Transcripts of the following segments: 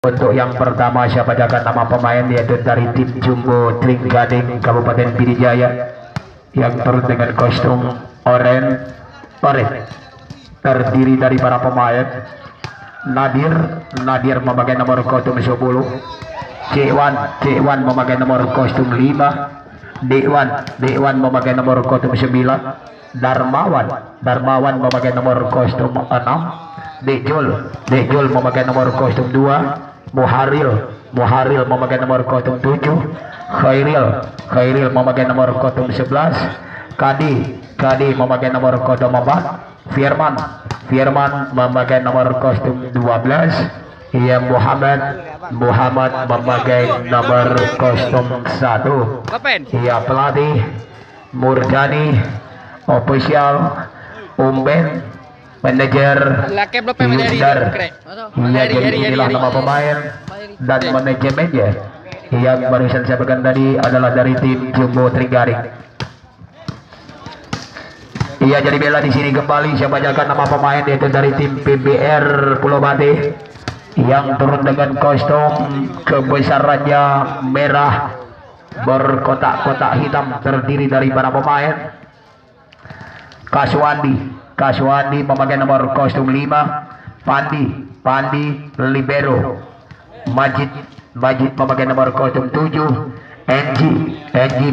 Untuk yang pertama saya bacakan nama pemain, yaitu dari tim Jumbo Trenggalek Kabupaten Pidijaya yang turut dengan kostum oranye terdiri dari para pemain Nadir memakai nomor kostum 10, C1 memakai nomor kostum 5, D1 memakai nomor kostum 9, Darmawan memakai nomor kostum 6, Dejol memakai nomor kostum 2, Muharil memakai nomor kostum 7, Khairil memakai nomor kostum 11, Kadi memakai nomor kostum 4, Firman memakai nomor kostum 12, Muhammad memakai nomor kostum 1. Pelatih Murjani, official Umben, manajer Yudar. Inilah nama pemain dan manajemennya yang barusan saya berikan tadi adalah dari tim Jumbo Trenggalek. Jadi bela di sini kembali saya bacakan nama pemain, yaitu dari tim PBR Pulau Bate yang turun dengan kostum kebesarannya merah berkotak-kotak hitam, terdiri dari para pemain Kaswandi memakai nomor kostum 5, Pandi libero, Majid memakai nomor kostum 7, NG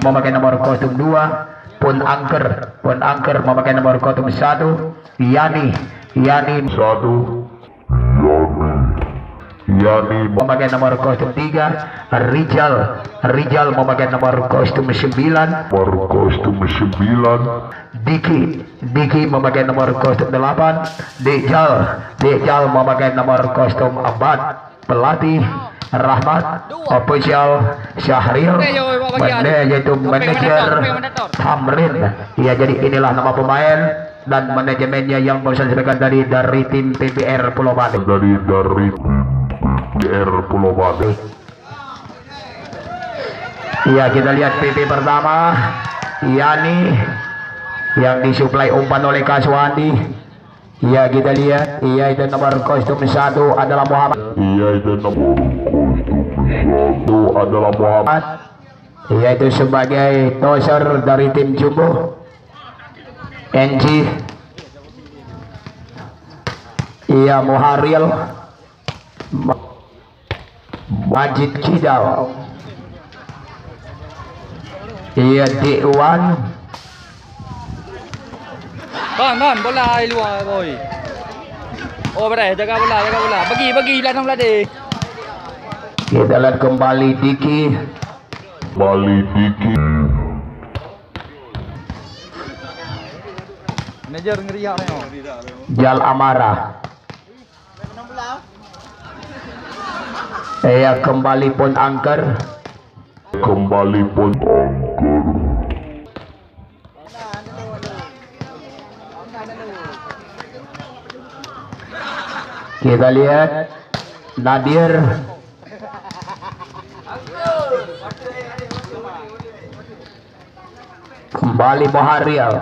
memakai nomor kostum 2, Pun Angker memakai nomor kostum 1, Yani memakai nomor kostum 3, Rijal memakai nomor kostum 9, Diki memakai nomor kostum 8, Dejal memakai nomor kostum 4. Pelatih Rahmat, official Syahril, yaitu manajer Tamrin. Jadi inilah nama pemain dan manajemennya yang barusan disebutkan tadi dari tim PBR Pulau Bate. Kita lihat PP pertama, Yani yang disuplai umpan oleh Kaswandi. Kita lihat, itu nomor kostum 1 adalah Muhammad. Itu sebagai toser dari tim Jumbo. NG, Muharil, Majid Kidal, D1. Bon, bola luar boy. Oh, berai, jaga bola. Bagi belakang deh. Kita lihat kembali Diki. Manajer ngeriak ni. Jal Amara. Kembali Pun Angker. Kita lihat Nadir. Kembali Muharil.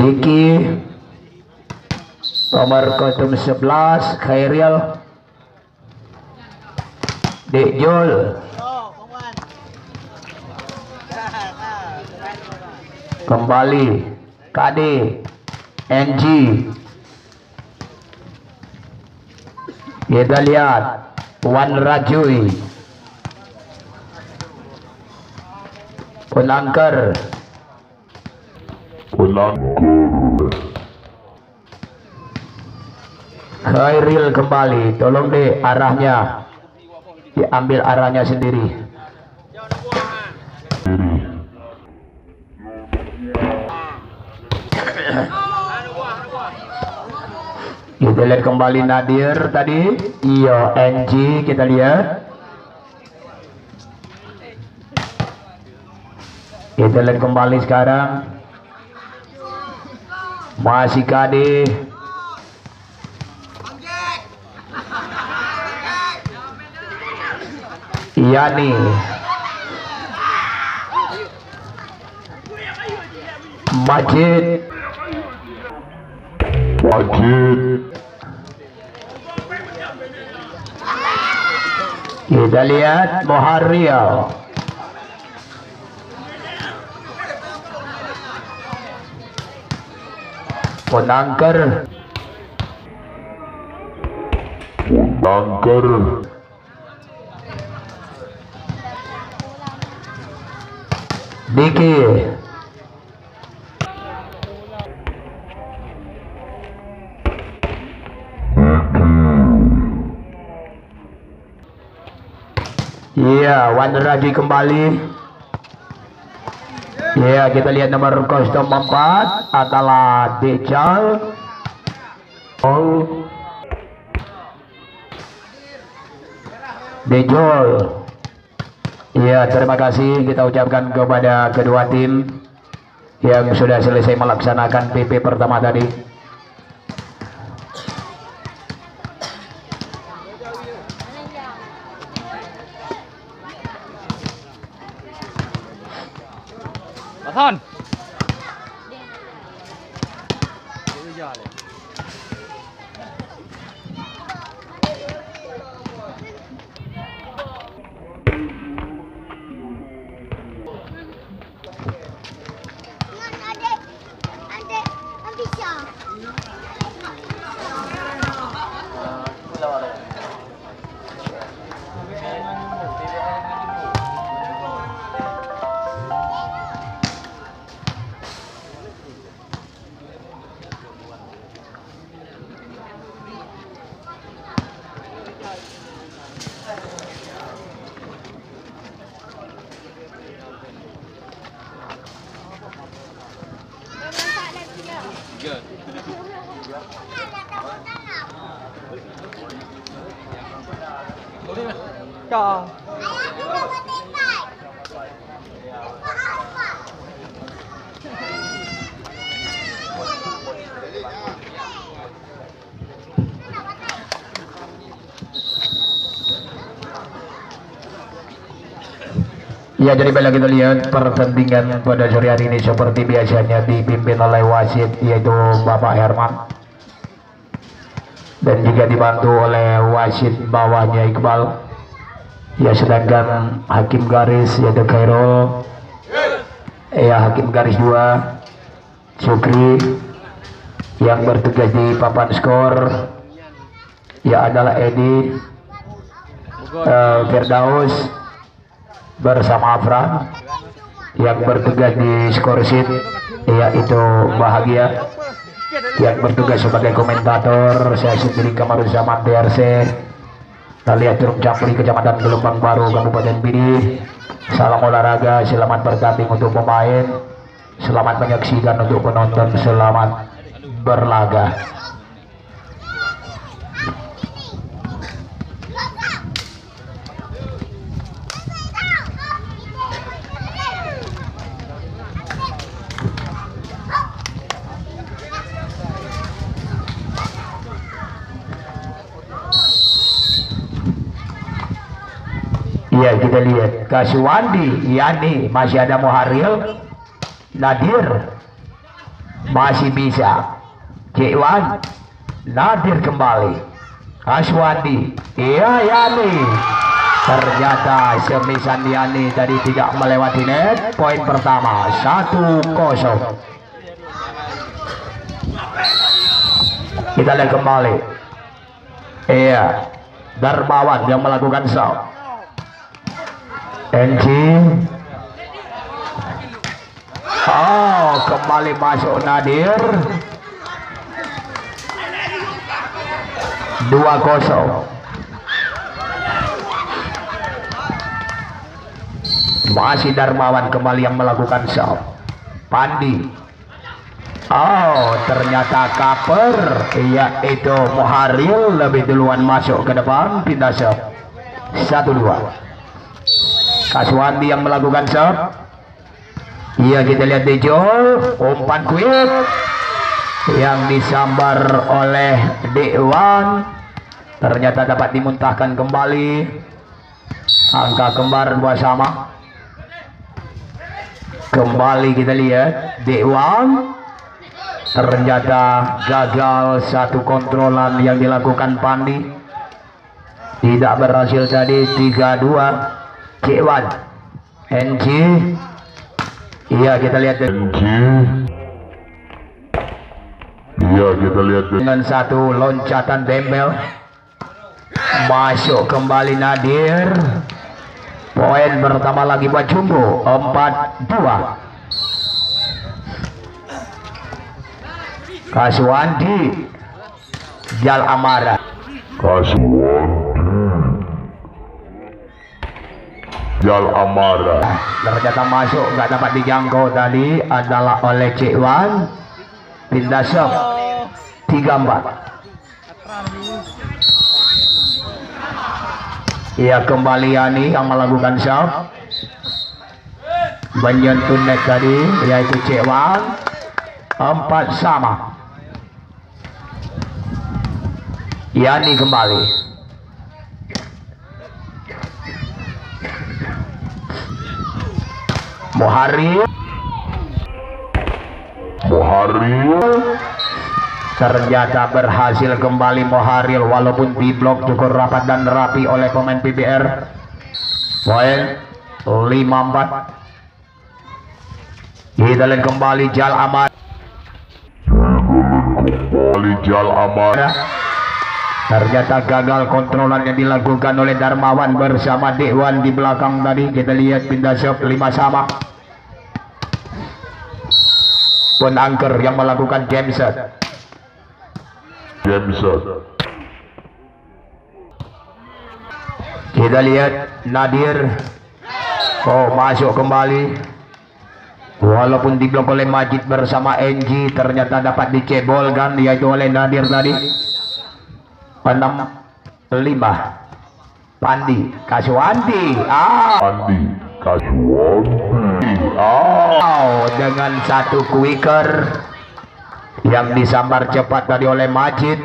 Diki nomor kostum 11, Khairil, Dejol, kembali Kade, NG. Kita lihat Wan Rajui, Punangker, Khairil kembali. Tolong deh arahnya, diambil arahnya sendiri. Kita lihat kembali Nadir tadi, NG. Kita lihat, kembali sekarang masih Kade, Yani, Majid, Wajib. Kita lihat Muharrial. Punangker. Diki. Iya, Wandraji kembali. Iya, kita lihat nomor kostum 4 adalah Dejal. Dejol. Iya, terima kasih kita ucapkan kepada kedua tim yang sudah selesai melaksanakan PP pertama tadi. Hasan. Cho. Ya, jadi bila kita lihat pertandingan pada sore hari ini seperti biasanya dipimpin oleh wasit yaitu Bapak Herman dan juga dibantu oleh wasit bawahnya Iqbal. Ya, sedangkan hakim garis yaitu Khairul. Ya, hakim garis 2 Sukri. Yang bertugas di papan skor ya adalah Edi Firdaus bersama Afran. Yang bertugas di skor sheet yaitu Bahagia. Yang bertugas sebagai komentator saya sendiri Kamaruzaman DRC Taliah Curug Campuri Kecamatan Gelombang Baru Kabupaten Pidi. Salam olahraga, selamat bertanding untuk pemain, selamat menyaksikan untuk penonton, selamat berlaga. Ya, kita lihat Kaswandi, Yani, masih ada Muharril, Nadir masih bisa, Cewan, Nadir kembali, Kaswandi, iya Yani, ternyata semisan Yani tadi tidak melewati net. Poin pertama 1-0. Kita lihat kembali, iya Darmawan yang melakukan shout. NG. Oh, kembali masuk Nadir. 2-0. Masih Darmawan kembali yang melakukan shot. Pandi. Oh, ternyata cover yaitu Muharril lebih duluan masuk ke depan, pindah shot. 1-2. Kaswandi yang melakukan shot. Iya, kita lihat Dejol, umpan quick yang disambar oleh Dewan, ternyata dapat dimuntahkan kembali. Angka kembar 2 sama. Kembali kita lihat Dewan. ternyata gagal satu kontrolan yang dilakukan Pandi, tidak berhasil tadi. 3-2 Cik1 NG. Iya kita lihat NG. Iya kita lihat dengan satu loncatan Dembel, masuk kembali Nadir. Poin pertama lagi buat Jumbo 4-2. Kaswandi Jal Amara. Jal Amara ternyata masuk, nggak dapat dijangkau tadi adalah oleh Cik1. Pindah shot 3-4. Ia kembali Yani yang melakukan shot menyentuh net tadi, yaitu Cik1. 4 sama. Yani kembali. Moharil ternyata berhasil kembali Moharil, walaupun diblok cukup rapat dan rapi oleh pemain PBR. Poin 5-4. Kita lihat kembali Jal Amara. Ternyata gagal kontrolan yang dilakukan oleh Darmawan bersama Dewan di belakang tadi. Kita lihat pindah shot 5 sama. Pun Angker yang melakukan game shot. Kita lihat Nadir. Oh, masuk kembali. Walaupun diblok oleh Majid bersama NG, ternyata dapat dicebolkan yaitu oleh Nadir tadi. 6-5. Pandi Kaswandi. Dengan satu quicker yang disambar cepat tadi oleh Majid.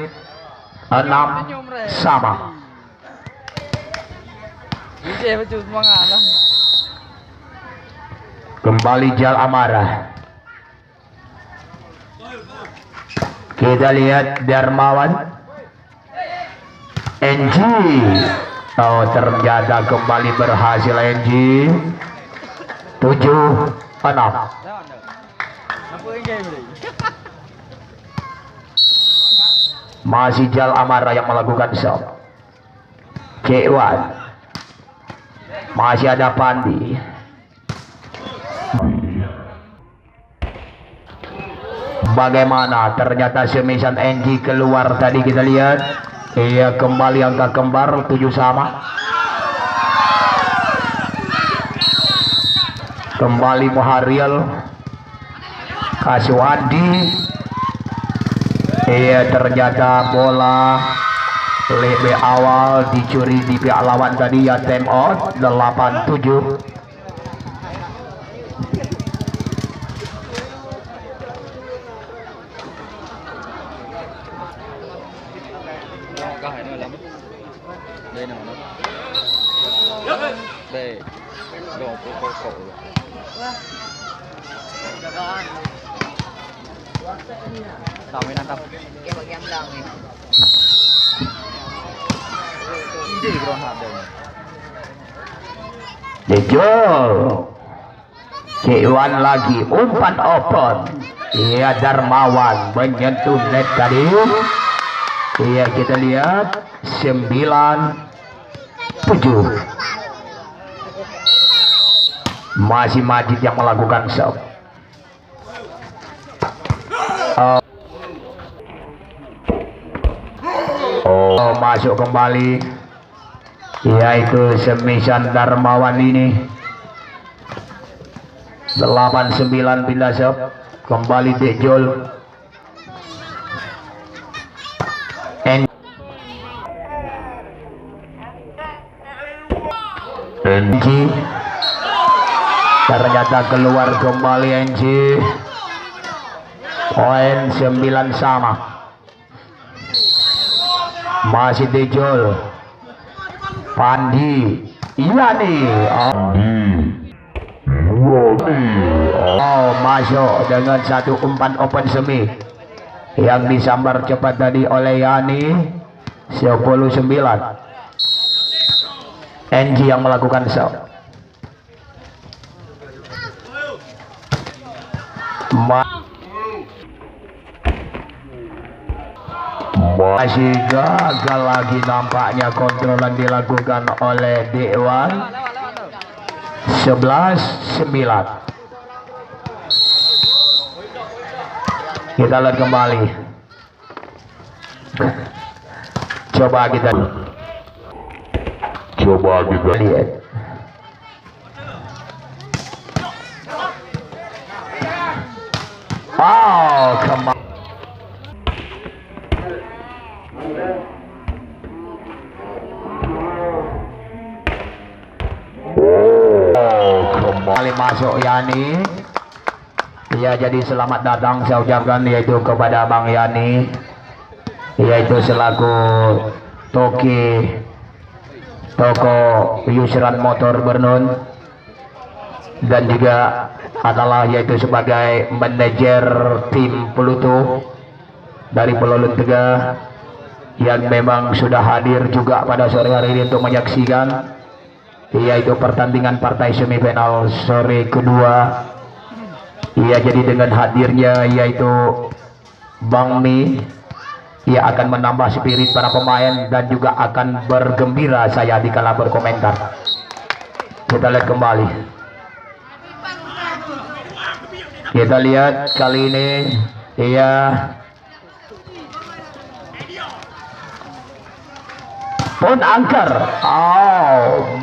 6 sama. Kembali Jal Amara. Kita lihat Darmawan NG. Oh, ternyata kembali berhasil NG. 7-6. Masih Jal Amara yang melakukan shot. Cik1. Masih ada Pandi. Bagaimana? Ternyata semisan NG keluar tadi, kita lihat. Ia kembali angka kembar 7 sama. Kembali Moharil. Kaswandi. Ia ternyata bola lebih awal dicuri di pihak lawan tadi, ya time out 8-7. Đây nào nó. Đây. Đồ cổ. Tao mới ăn tao. Em mà em đang này. Ini ground ada. Dejol. Cik1 lagi umpan open. Ia Darmawan menyentuh net tadi. Iya, kita lihat 9-7. Masih Majid yang melakukan shot. Oh, masuk kembali, yaitu semisan Darmawan ini. 8-9 pindah shot. Kembali Dejol. NG ternyata keluar kembali NG. Poin 9 sama. Masih Dejol. Pandi Yani. Oh, masuk dengan satu umpan open semi. yang disambar cepat tadi oleh Yani. 19 NG yang melakukan serve. Masih gagal lagi nampaknya kontrolan dilakukan oleh Dewan. 11-9. Kita lihat kembali. Coba kita lihat. Oh, kembali. Kembali masuk Yani. Ya, jadi selamat datang saya ucapkan yaitu kepada Bang Yani, yaitu selaku toko Yusran Motor Bernun, dan juga adalah yaitu sebagai manajer tim Pluto dari Pelolun Tegah yang memang sudah hadir juga pada sore hari ini untuk menyaksikan yaitu pertandingan partai semifinal sore kedua. Ia jadi dengan hadirnya yaitu Bang Mi, ia akan menambah spirit para pemain dan juga akan bergembira saya dikala berkomentar. Kita lihat kembali. Kita lihat kali ini ia pun angker. Oh,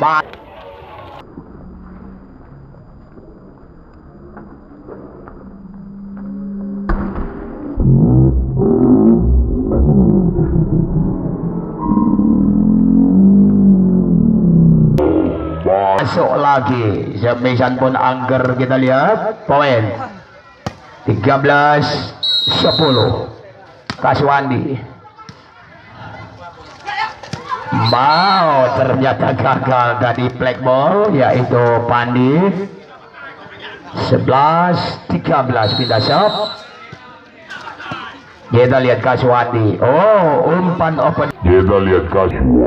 masuk lagi. Semisan pun angker. Kita lihat poin 13-10. Kaswandi mau ternyata gagal tadi black ball yaitu Pandi. 11-13 pindah shot. Kita lihat Kaswandi. Oh, umpan open. Kita lihat Kaswandi.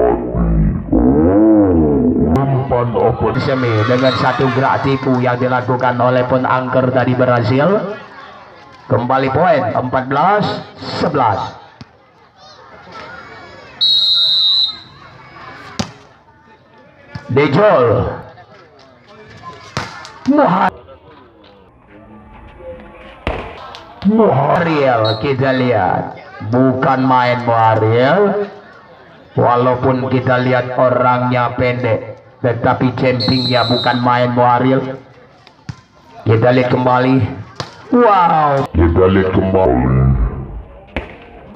Umpan open semi dengan satu gerak tipu yang dilakukan oleh pun angker tadi berhasil. Kembali poin 14-11. Dejol Muhariel, kita lihat bukan main Muhariel, walaupun kita lihat orangnya pendek tetapi jumpingnya bukan main Muhariel. Kita lihat kembali. Wow, kita lihat kembali.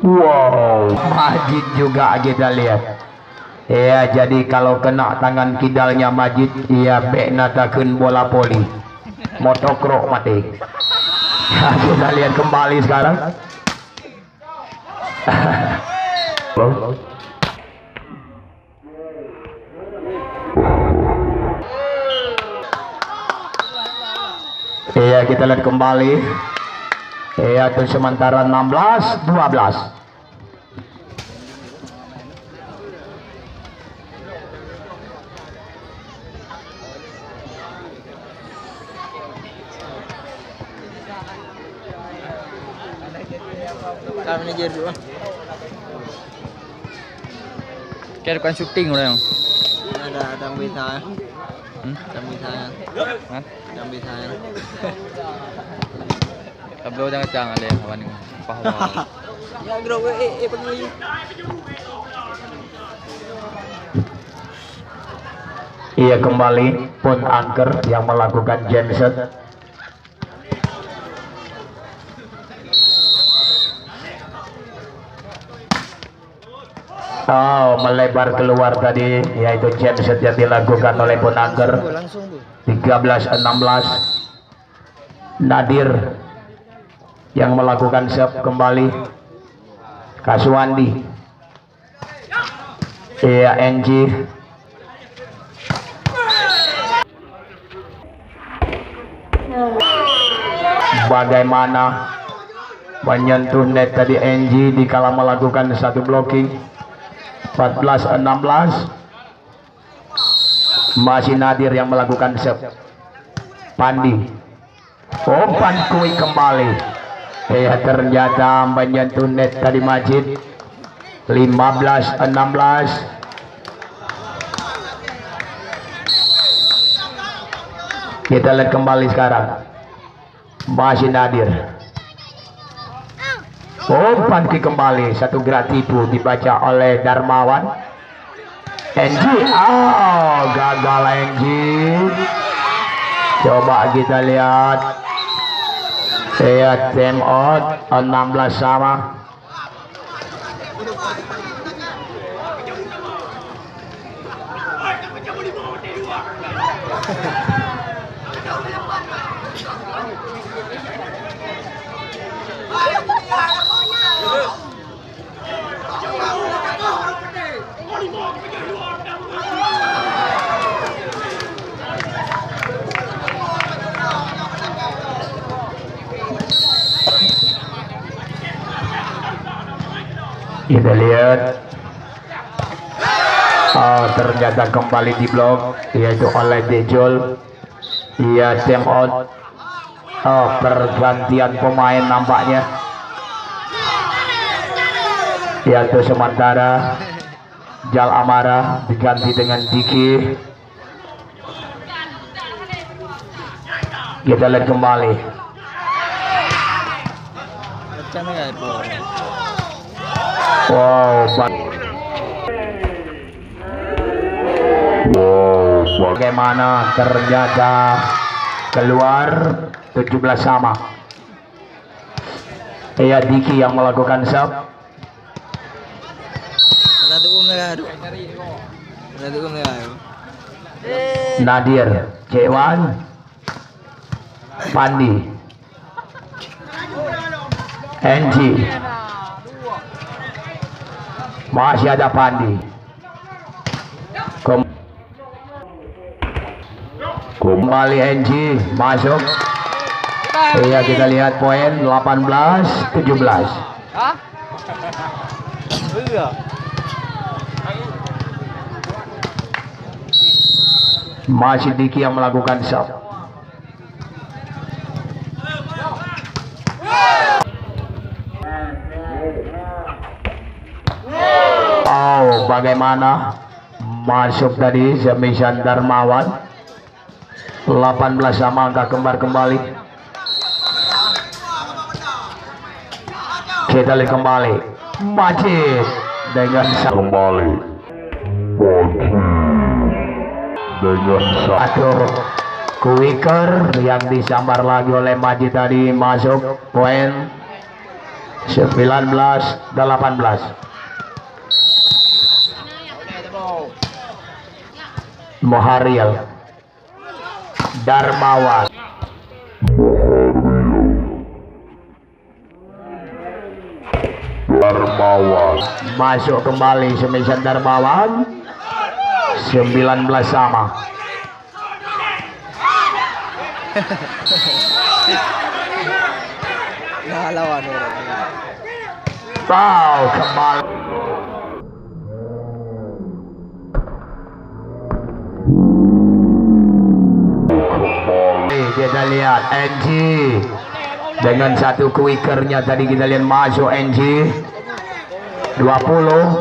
Wow, Majid juga kita lihat. Ya, jadi kalau kena tangan kidalnya Majid, ia beknatakeun bola poli. Motokrok mati. Kita lihat kembali sekarang. Iya, kita lihat kembali. Iya, itu sementara 16-12. Manajer dulu. Kayak bukan syuting udah yang. Ada bisa. Ada bisa. Hah? Ada bisa. Kabel jangan jangan deh kawan paham. Ya bro, pergi. Iya, kembali pun angker yang melakukan genset. Oh, melebar keluar tadi yaitu genset yang dilakukan oleh pun angker. 13-16. Nadir yang melakukan serve kembali. Kaswandi. Iya, NG. Bagaimana menyentuh net tadi NG dikala melakukan satu blocking. 14-16 masih Nadir yang melakukan serve. Pandi umpan kui kembali, ternyata menyentuh net tadi Majid. 15-16 kita lihat kembali sekarang. Masih Nadir umpan kui kembali, satu gerak tipu dibaca oleh Darmawan. NG, gagal NG. Coba kita lihat, time out 16 sama. Kita lihat, ternyata kembali di blok yaitu oleh Dejol. Ia time out. Pergantian pemain nampaknya, yaitu sementara Jal Amara diganti dengan Diki. Kita lihat kembali. Wow, bagaimana ternyata keluar 17 sama. Diki yang melakukan sub. Nadir, Cewan, Pandi, NG. Masih ada Pandi. Kembali NG masuk. Kita lihat poin 18-17. Masih Diki yang melakukan sub. Bagaimana masuk tadi Zemisan Darmawan. 18 sama, angka kembar kembali. Kita lihat kembali Majid dengan kembali dengan satu quicker yang disambar lagi oleh Majid tadi. Masuk poin 19-18. Mohariel Darmawan masuk kembali Semisan Darmawan. 19 sama. Foul kembali. Kita lihat NG dengan satu quickernya tadi. Kita lihat masuk NG. 20-19.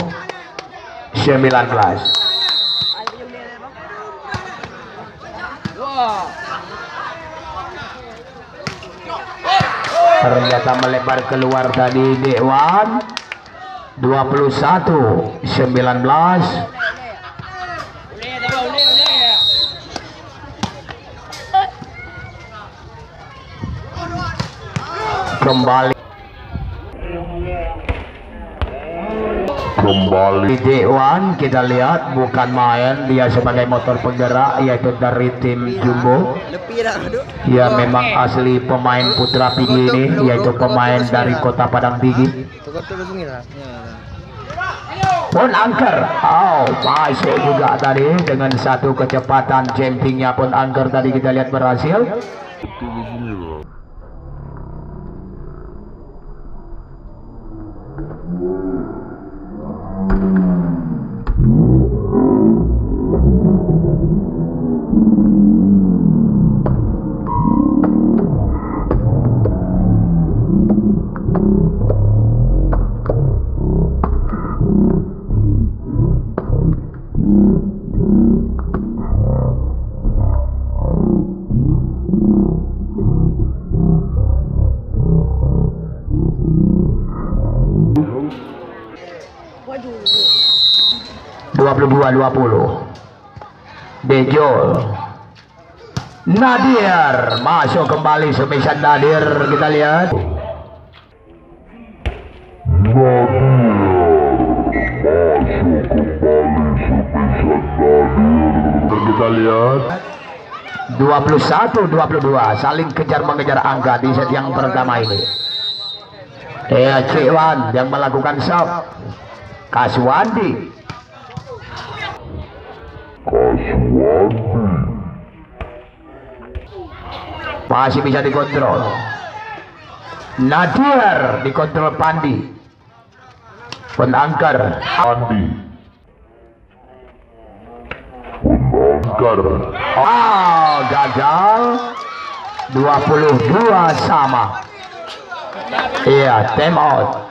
Ternyata melebar keluar tadi Dewan. 21-19. Kembali Dewan, kita lihat bukan main, dia sebagai motor penggerak yaitu dari tim Jumbo. Ya memang asli pemain Putra Pidi ini, yaitu pemain dari Kota Padang Tinggi. Pun angker, masuk juga tadi dengan satu kecepatan jumpingnya. Pun angker tadi kita lihat berhasil. Bejol Nadir masuk kembali semisal Nadir, kita lihat kita lihat 21-22 saling kejar mengejar angka di set yang pertama ini. Cewan yang melakukan sub, Kaswandi masih bisa dikontrol. Nadir dikontrol Pandi, penangkar Pandi, gagal. 22 sama. Iya, time out.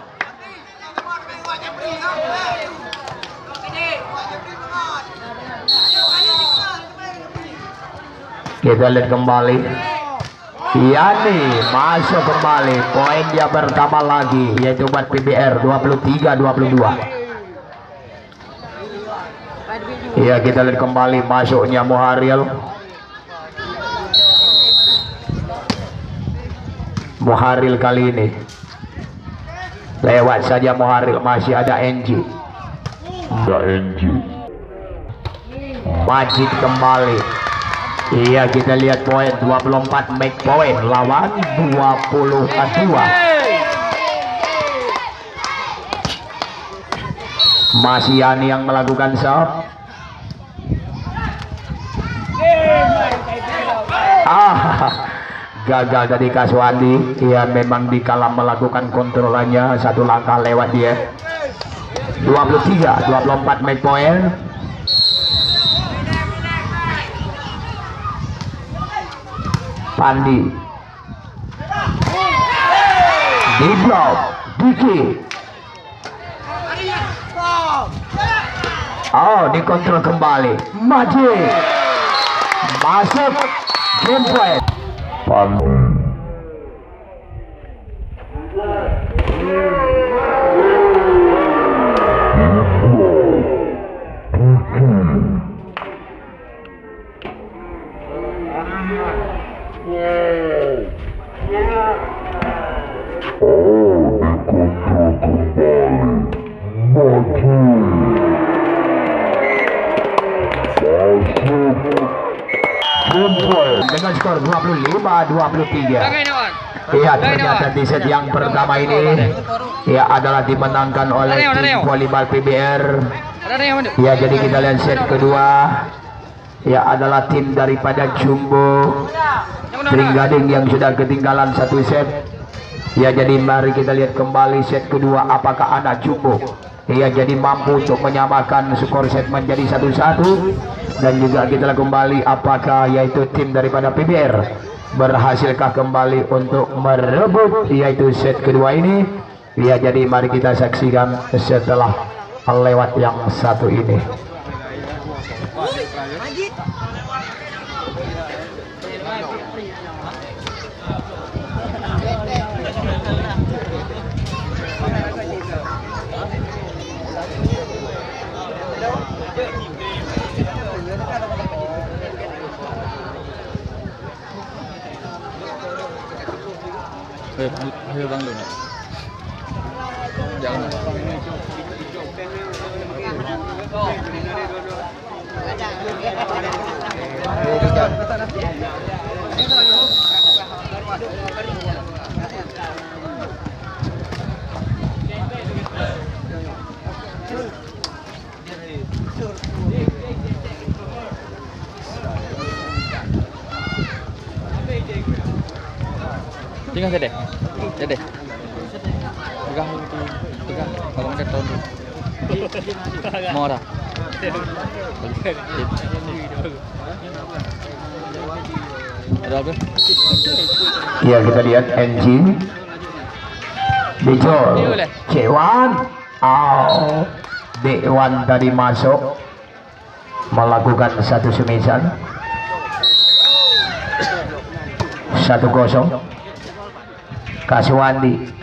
Kita lihat kembali, Yani masuk kembali, poin dia pertama lagi yaitu buat PBR 23-22. Iya, kita lihat kembali masuknya Muharil. Muharil kali ini lewat saja Muharil, masih ada NG. Majid kembali. Iya, kita lihat poin 24 make poin lawan 22. Masih Yani yang melakukan sub. Gagal dari Kaswandi. Iya, memang dikala melakukan kontrolannya satu langkah lewat dia. 23-24 make poin. Pandi di blok Diki. Dikontrol kembali Majid, masuk game point. Pandi dengan skor 25-23. Iya, ternyata di set yang pertama ini ya adalah dimenangkan oleh tim volleyball PBR. Ya, jadi kita lihat set kedua ya adalah tim daripada Jumbo Ringgading yang sudah ketinggalan satu set. Ya, jadi mari kita lihat kembali set kedua apakah anak Jumbo ya jadi mampu untuk menyamakan skor set menjadi 1-1, dan juga kita lihat kembali apakah yaitu tim daripada PBR berhasilkah kembali untuk merebut yaitu set kedua ini. Ya, jadi mari kita saksikan setelah lewat yang satu ini. Bang dulu. Jangan. Tinggal saya deh. Pegang itu, pegang. Kalau ada tahun mau dah. Berapa? Ya kita lihat engine Dijol Cewan. Oh, Dewan tadi masuk melakukan satu semisan 1-0 Kaswandi.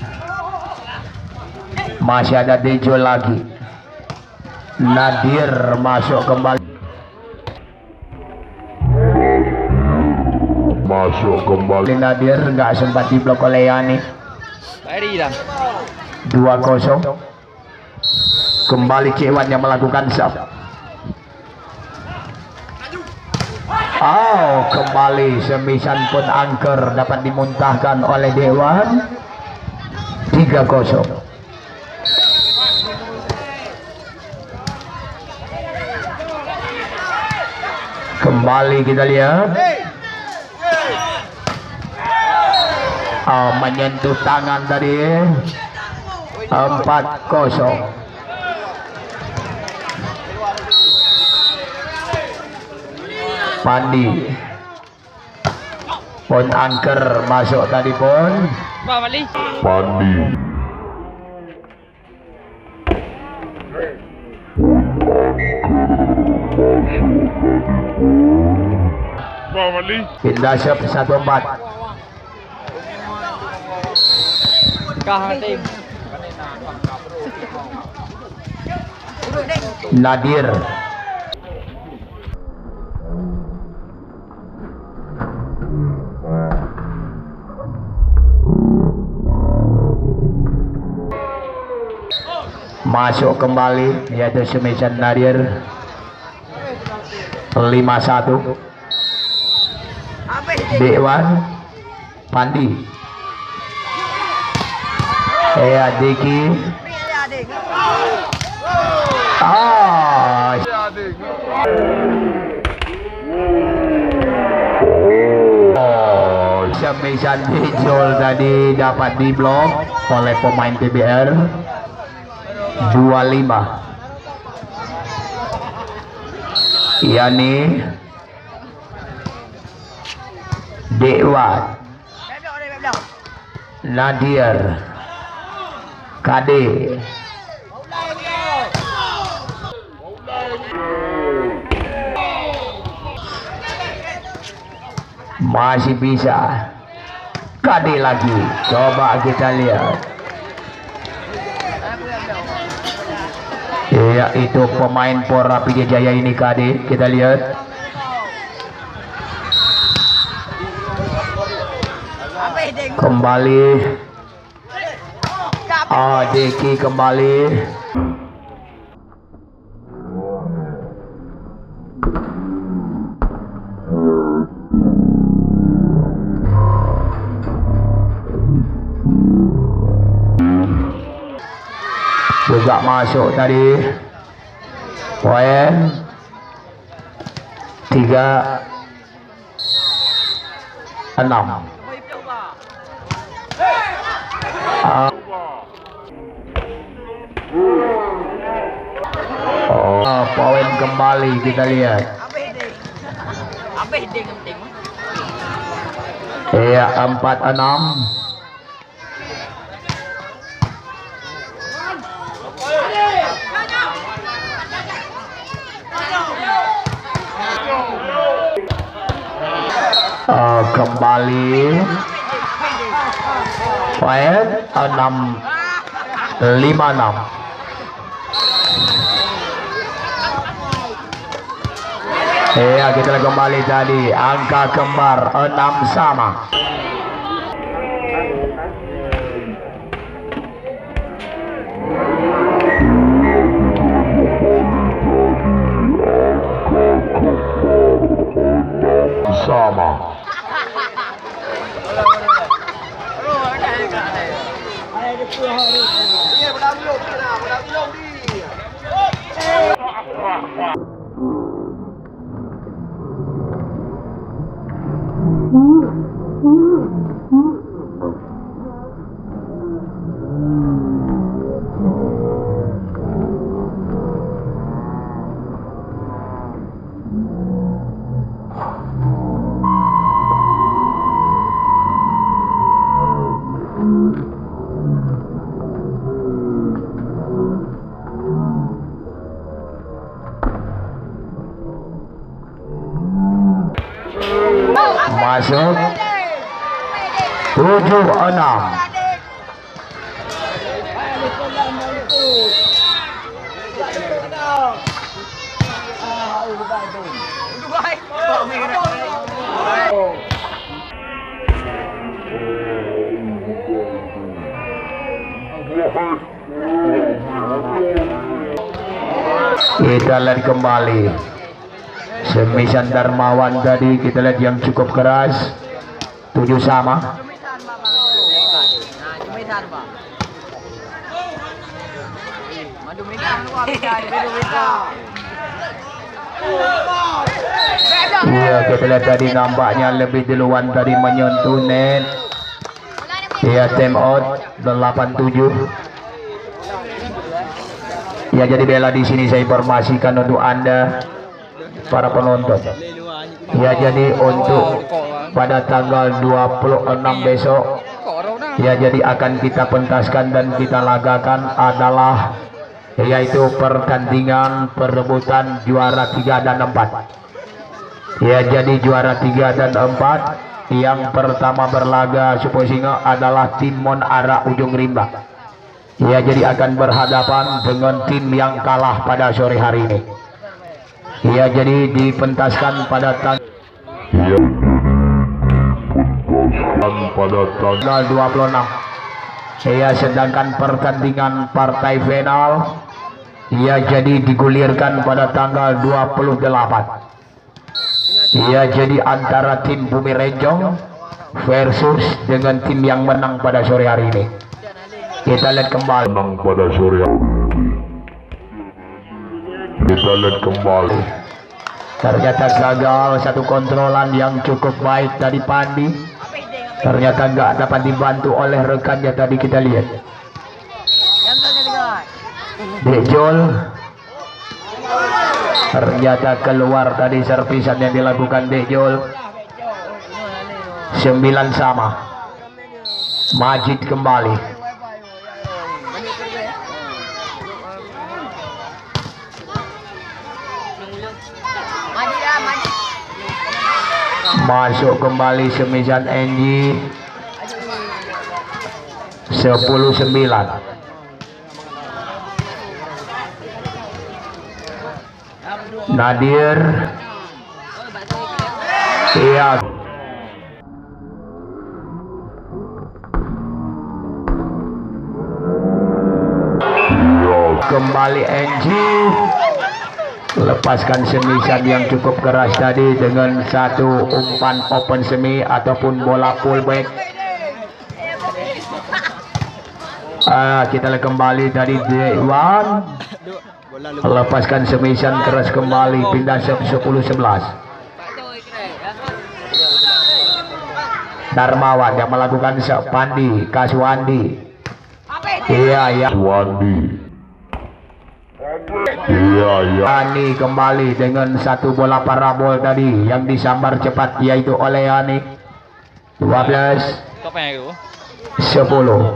Masih ada Dejo lagi. Nadir masuk kembali. Nadir nggak sempat diblok oleh Yani. 2-0. Kembali Cewan yang melakukan sub. Oh, kembali semisan pun angker dapat dimuntahkan oleh Dewan. 3-0. Kembali kita lihat. Oh, menyentuh tangan tadi. 4-0. Pandi pun angker masuk tadi pun. Pandi. Pindah siap 1-4. Kahating. Nadir. Masuk kembali yaitu semisan Nadir. 5-1. Dewan Pandi. Diki. Semisan Dijol tadi dapat diblok oleh pemain TBR. 25. Yani Dewan Nadir Kade. Masih bisa Kade lagi. Coba kita lihat. Ya, itu pemain Pora Pidijaya ini Kade. Kita lihat. Kembali. Deki kembali. Juga masuk tadi. Poin 3-6. Poin kembali kita lihat. Iya, 4-6. Kembali poin 6-5-6. Iya, kita kembali tadi angka kembar 6 sama. masuk 7-6. Kita lihat kembali Semisan Darmawan tadi, kita lihat yang cukup keras 7 sama. Iya, kita lihat tadi nampaknya lebih duluan tadi menyentuh net. Iya, time out 87. Ya, jadi bela di sini saya informasikan untuk Anda para penonton. Ya, jadi untuk pada tanggal 26 besok, ya jadi akan kita pentaskan dan kita lagakan adalah yaitu pertandingan perebutan juara 3 dan 4. Ya, jadi juara 3 dan 4 yang pertama berlaga Supo Singa adalah tim Monara Ujung Rimba. Ya, jadi akan berhadapan dengan tim yang kalah pada sore hari ini. Ya, jadi dipentaskan pada tanggal 26. Ya, sedangkan pertandingan partai final ya jadi digulirkan pada tanggal 28. Ya, jadi antara tim Bumi Renjong versus dengan tim yang menang pada sore hari ini. Kita lihat kembali. Menang pada sore hari. Kita lihat kembali. Ternyata gagal satu kontrolan yang cukup baik dari Pandi. Ternyata nggak dapat dibantu oleh rekannya tadi, kita lihat. Dejol. Ternyata keluar tadi servisan yang dilakukan Dejol. 9 sama. Majid kembali. Masuk kembali Semisan NG 10-9. Nadir. Iya. Kembali NG. Lepaskan Semisan yang cukup keras tadi dengan satu umpan open semi ataupun bola pullback. Kita lihat kembali tadi Dewan. Lepaskan Semisan keras kembali, pindah 10-11. Darmawan yang melakukan Pandi Kaswandi. Iya, ya. Wandi. Iya, iya. Yani kembali dengan satu bola parabol tadi yang disambar cepat yaitu oleh Yani. 12 10.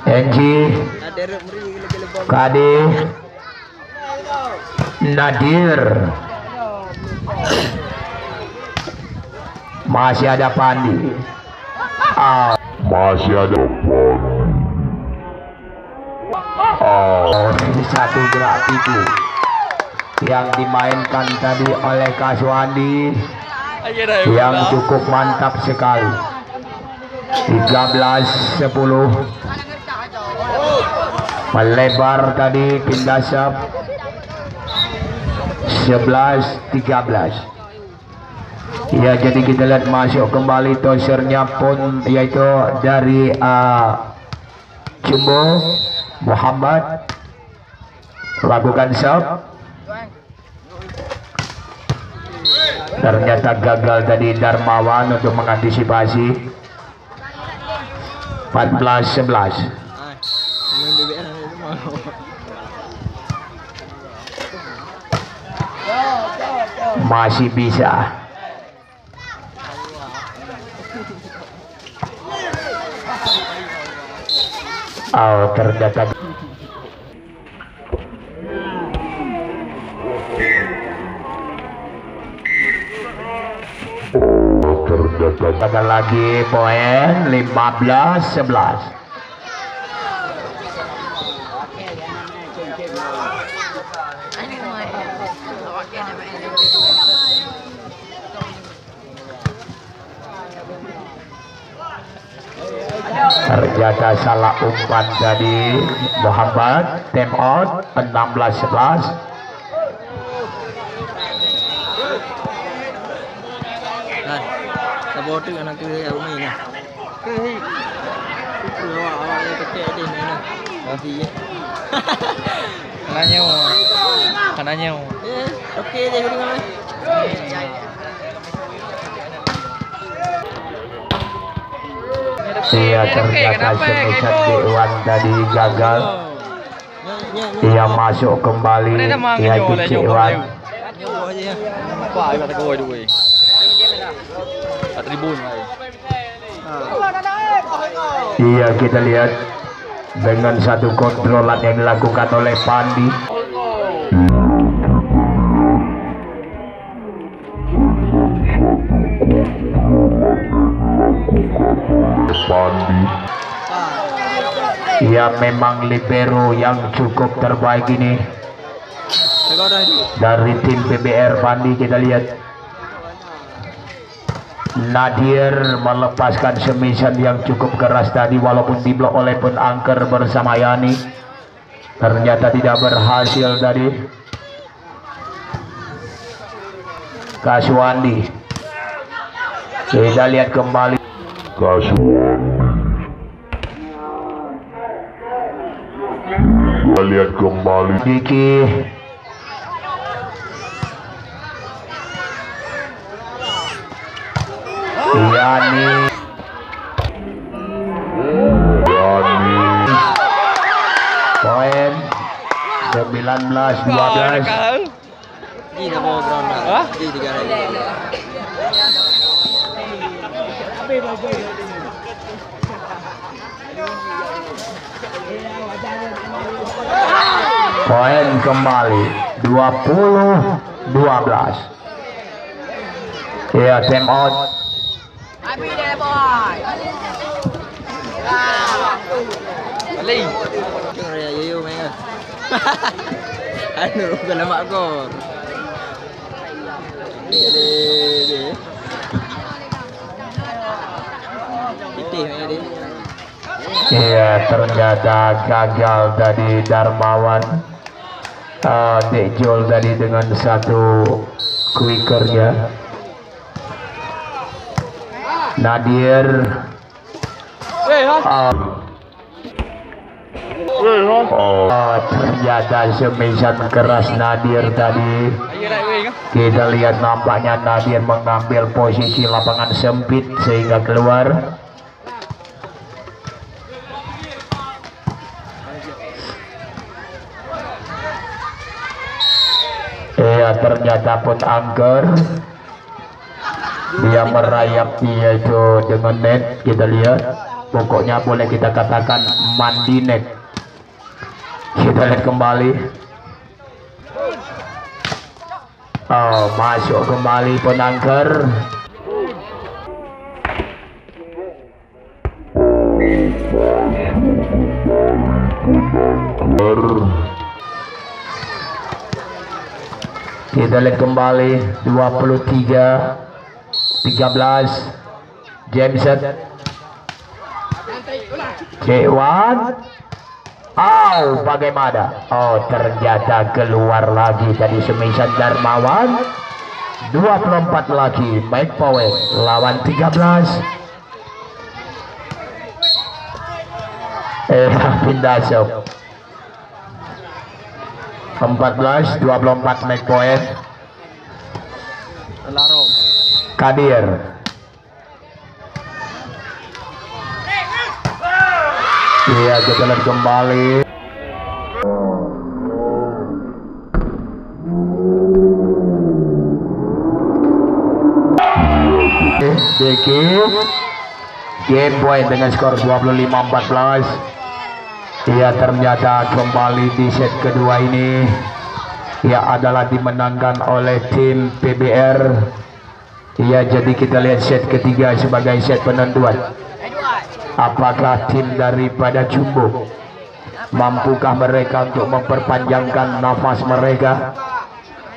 NG Kade Nadir. Masih ada Pandi. Masih ada Satu gerak itu yang dimainkan tadi oleh Kaswandi yang cukup mantap sekali. 13-10. Melebar tadi, pindah sub 11-13. Ya, jadi kita lihat masuk kembali tosernya pun yaitu dari Jumbo Muhammad lakukan sub. Ternyata gagal tadi Darmawan untuk mengantisipasi. 14-11. Masih bisa. Ternyata Jatah Sekali lagi poin 15-11. Ternyata salah umpan dari Muhammad. Time out 16-11. Này, ta vô trước anh cứ ở mày nè. Cứ awak dia kecil dia ni nè. Nanti je. Kananya. Okey dia dengan ni. Iya, ternyata semisal Dewan tadi gagal. Ia masuk kembali. Ia Dewan. Nyawa je. Apa ai kata goi dulu. Tribun ai. Iya, kita lihat dengan satu kontrolan yang dilakukan oleh Pandi. Pandi Ia memang libero yang cukup terbaik ini Tengok dah itu. dari tim PBR Pandi. Kita lihat Nadir melepaskan semisan yang cukup keras tadi, walaupun diblok oleh pun angker bersama Yani. Ternyata tidak berhasil tadi. Kaswandi, kita lihat kembali. Kaswandi. Kita lihat kembali. Diki, Yani, Yani poin 19-12. Ji dah bawa ground dah. Hah? Ji 3 hari. Poin kembali 20-12. Ya, time out. Balik. Tengok Raya Yoyo main kan. Anu bukan lemak kau. Dia. Pitih main dia. Iya, ternyata gagal tadi Darmawan. Dekjol tadi dengan satu quickernya. Nadir ternyata semisan keras Nadir tadi. Kita lihat nampaknya Nadir mengambil posisi lapangan sempit sehingga keluar. Iya, ternyata pun angker. Dia merayap dia itu dengan net. Kita lihat, pokoknya boleh kita katakan mandi net. Kita lihat kembali. Oh, masuk kembali penangker. Kita lihat kembali 23-13. Jameson Dewan. Oh, bagaimana? Oh, ternyata keluar lagi tadi semisan Darmawan. 24 lagi, make point lawan 13. Pindah sob. 14-24 make point. Larong. Kadir. Iya, kita lihat kembali. Deki game point dengan skor 25-14. Iya, ternyata kembali di set kedua ini ya adalah dimenangkan oleh tim PBR Ya, jadi kita lihat set ketiga sebagai set penentuan. Apakah tim daripada Jumbo mampukah mereka untuk memperpanjangkan nafas mereka?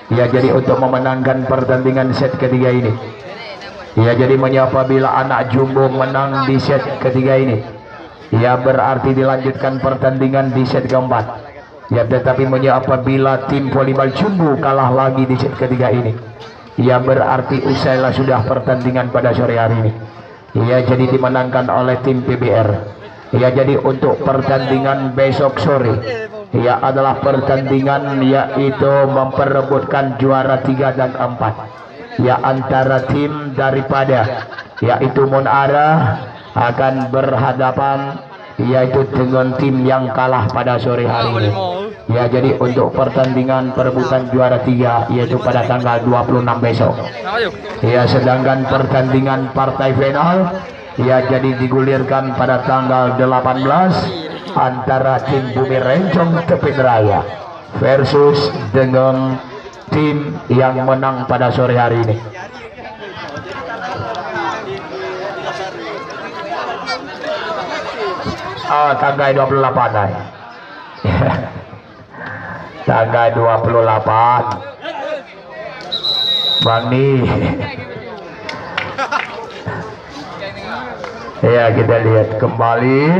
Ya, jadi untuk memenangkan pertandingan set ketiga ini. Ya, jadi apabila anak Jumbo menang di set ketiga ini, ya berarti dilanjutkan pertandingan di set keempat. Ya, tetapi apabila tim volleyball Jumbo kalah lagi di set ketiga ini, ya berarti usailah sudah pertandingan pada sore hari ini. Ya, jadi dimenangkan oleh tim PBR. Ya, jadi untuk pertandingan besok sore, ya adalah pertandingan yaitu memperebutkan juara 3 dan 4. Ya, antara tim daripada yaitu Monara akan berhadapan yaitu dengan tim yang kalah pada sore hari ini. Ya, jadi untuk pertandingan perebutan juara 3 yaitu pada tanggal 26 besok. Ya, sedangkan pertandingan partai final ya jadi digulirkan pada tanggal 18 antara tim Bumi Rencong Tepin Raya versus dengan tim yang menang pada sore hari ini. Tanggal 28 ay. Tanggal 28 Bang Ni. Ya, kita lihat kembali.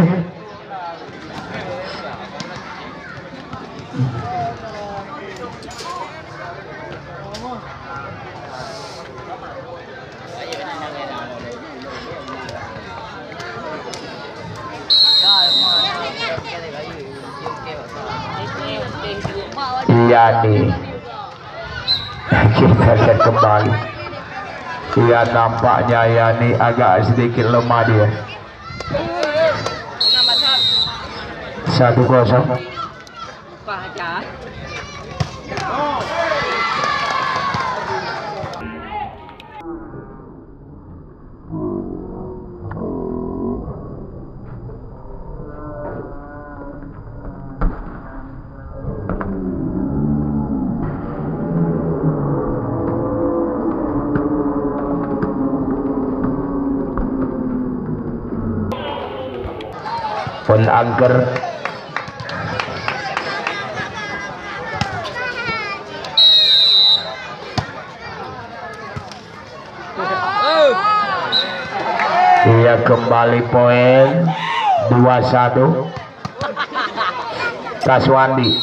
Iya nih, kita lihat kembali. Iya, nampaknya ya nih agak sedikit lemah dia. 1-0. Pun angker. Iya, kembali poin 2-1 Kaswandi.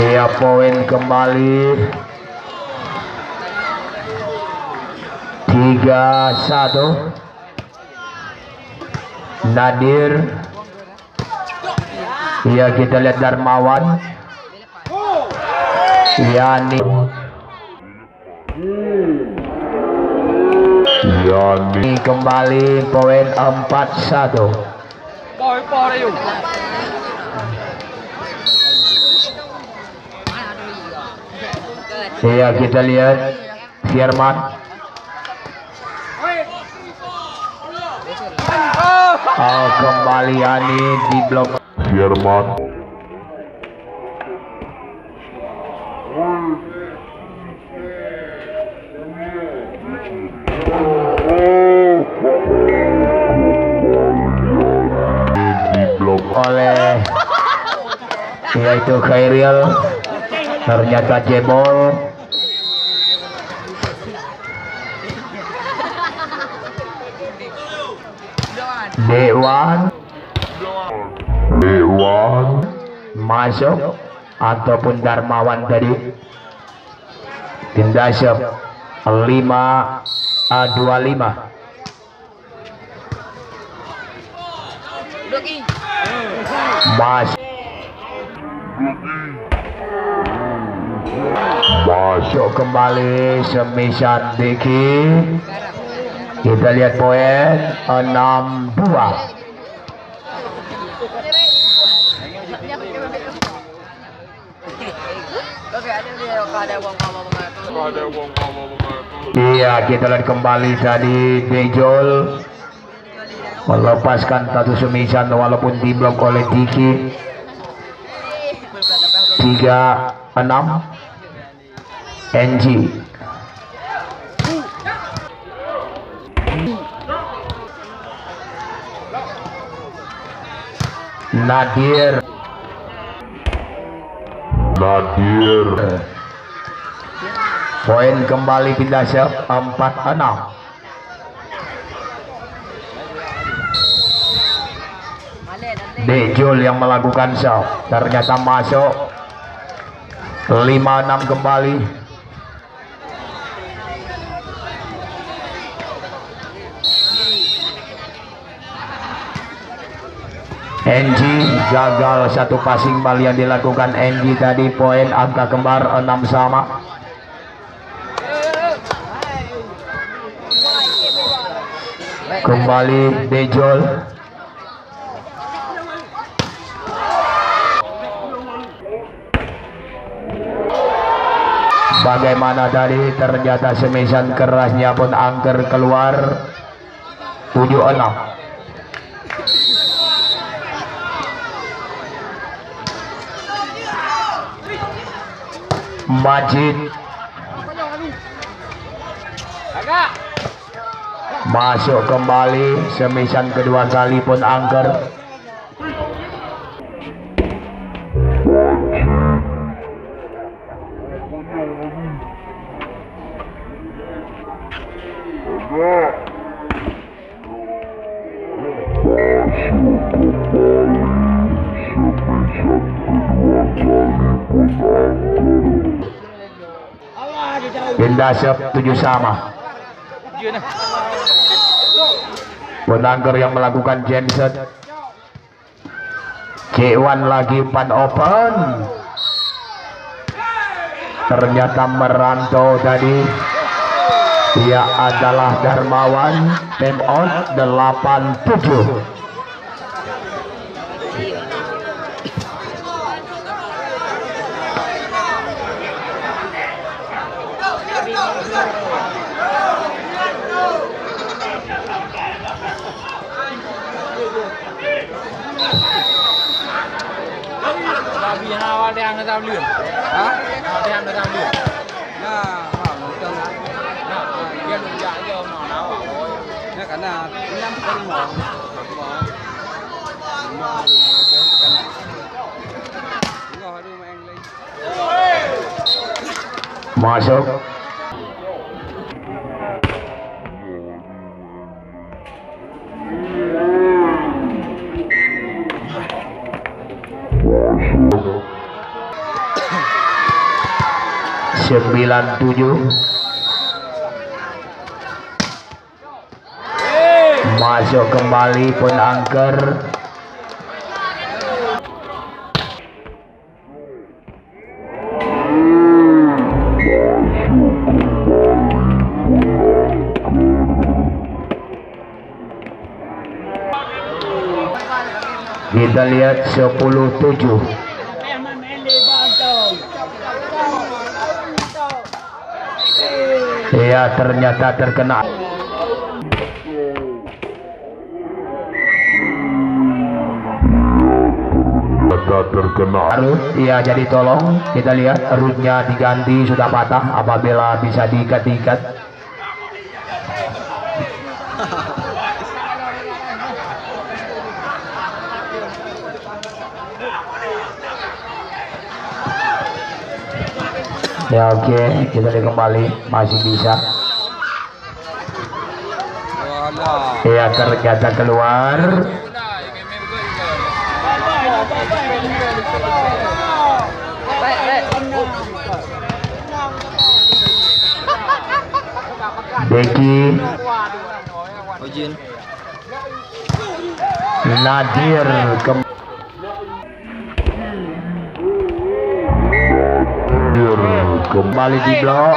Iya, poin kembali 3-1 Nadir. Iya, kita lihat Darmawan. Yani kembali poin 4-1. Iya, kita lihat Firman. Kembali Yani di blok Firman. Diblok oleh yaitu Khairil, ternyata jebol. Dewan masuk ataupun Darmawan tadi Tindasep 5-25. Masuk kembali Semisan Diki. Kita lihat poin 6-2. Iya, kita lihat kembali tadi Bejol melepaskan satu semisan walaupun diblok oleh Diki. 3-6 NG. Nadir poin kembali pindah serve 4-6. Dejul yang melakukan serve ternyata masuk. 5-6 kembali. NG gagal satu passing ball yang dilakukan NG tadi. Poin angka kembar 6 sama. Kembali Dejol. Bagaimana tadi, ternyata semisan kerasnya pun angker keluar. 7-6. Majid masuk kembali, semisan kedua kali pun angker. Pindah serve 7 sama. Penangker yang melakukan genset. C1 lagi pan open. Ternyata merantau tadi. Dia adalah Darmawan. Time out 8-7. Masuk. Sembilan 7. Masuk kembali pun angker. Kita lihat 10-7. Ya, ternyata terkena. Arut, ya, jadi tolong kita lihat arutnya diganti, sudah patah. Apabila bisa diikat-ikat. Ya, oke, kita lihat kembali, masih bisa. Ya, ternyata keluar. Deki Nadir kembali di blok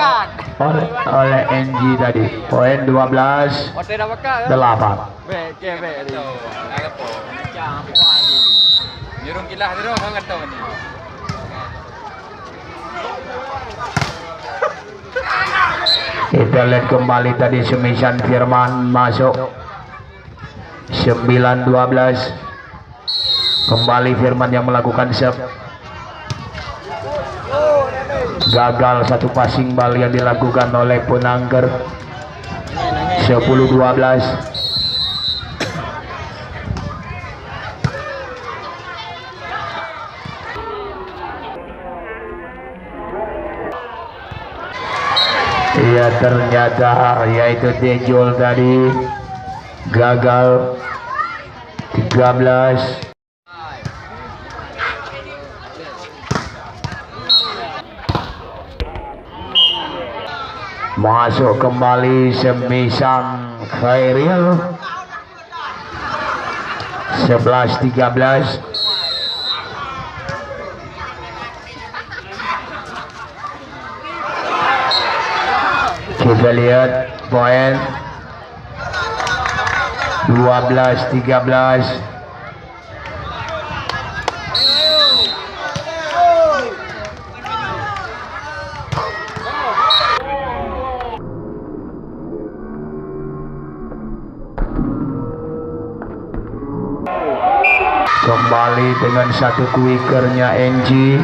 oleh NG tadi. Poin 12-8. Kita lihat kembali tadi semisan Firman masuk 9-12. Kembali Firman yang melakukan serve. Gagal satu passing bal yang dilakukan oleh Punangger. 10-12. Ya ternyata yaitu Dejol tadi gagal. 13. Masuk kembali Semisang Khairil. 11-13. Kita lihat poin 12-13. Kembali dengan satu quickernya NG.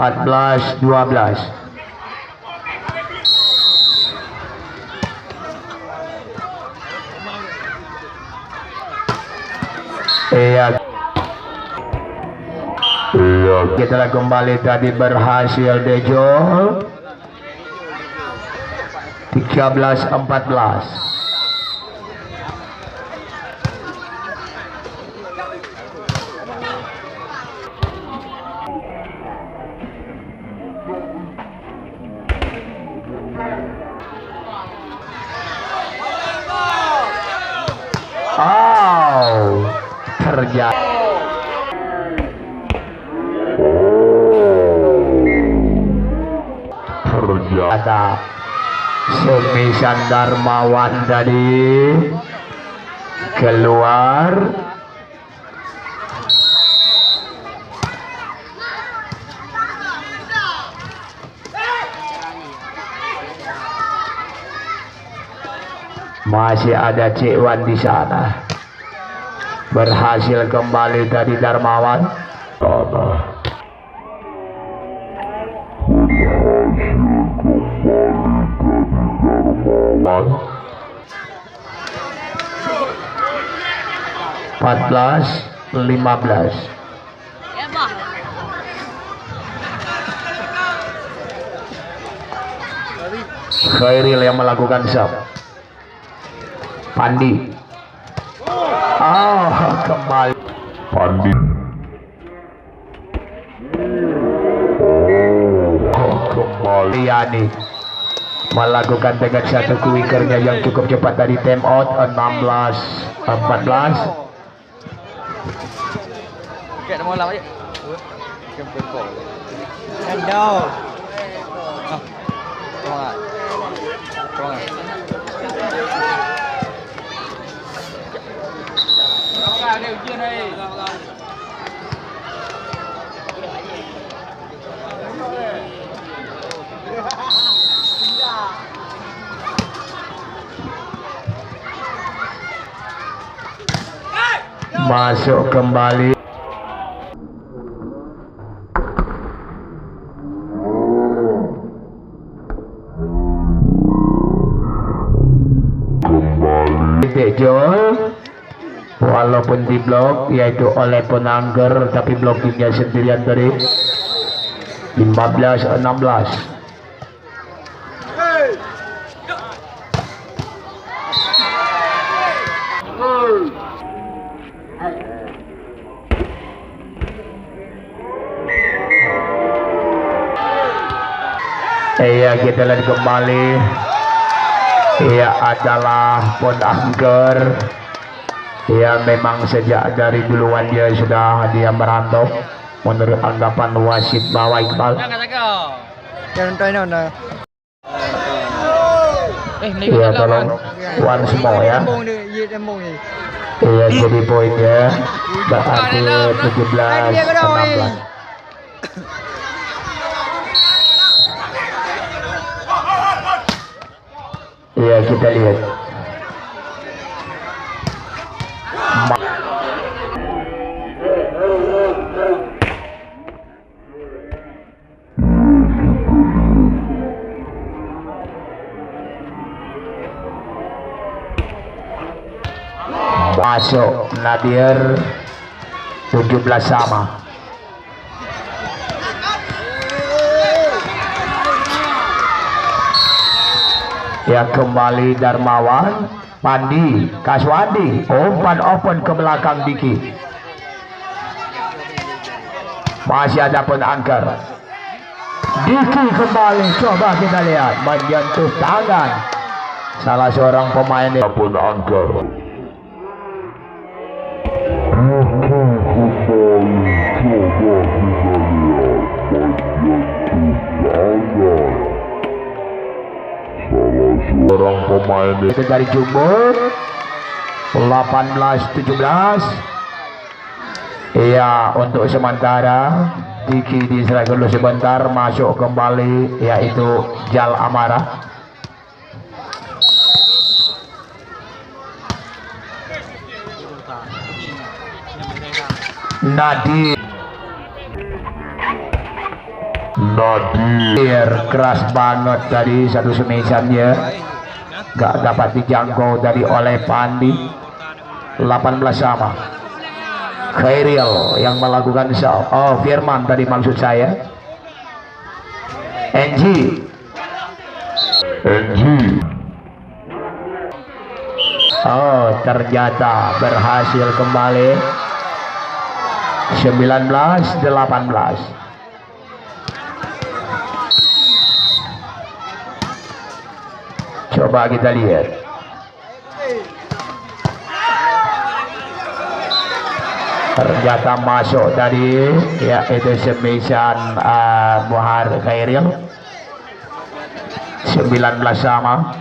14-12. Iya, kita kembali tadi berhasil Dejol. 13-14. Terjadi Semisan Darmawan tadi keluar. Masih ada Cikwan di sana. Berhasil kembali tadi Darmawan. Darmawan. 14-15. Khairil yang melakukan serve. Pandi. Kembali Pandi. kembali Yani melakukan dengan satu quickernya yang cukup cepat dari time out. 16-14. Kayak mau lawan aja. Masuk kembali. Dejol walaupun di blok yaitu oleh Punangger, tapi blockingnya sendirian tadi. 15-16. Iya, kita lihat kembali. Ia adalah Punangger. Ya, memang sejak dari duluan dia sudah merantau. Menurut anggapan wasit bahwa Iqbal. Iya, tolong one semua ya. Iya, jadi poinnya berarti 17-16. Iya, kita lihat. masuk Nadir 17 sama. Ya kembali Darmawan, Pandi, Kaswandi, umpan open ke belakang Diki. Masih ada pun angker. Diki kembali, coba kita lihat menyentuh tangan salah seorang pemain pun angker. Seorang pemain itu dari Jumbur 18-17. Iya, untuk sementara Diki diserahkan dulu sebentar, masuk kembali yaitu Jal Amara. Nadir keras banget dari satu semisannya, gak dapat dijangkau dari oleh Pandi. 18 sama. Khairil yang melakukan show. Oh, Firman tadi maksud saya. NG. Oh, ternyata berhasil kembali. 19-18. Coba kita lihat. Ternyata masuk tadi yaitu semisan Muhar Khairil. 19 sama.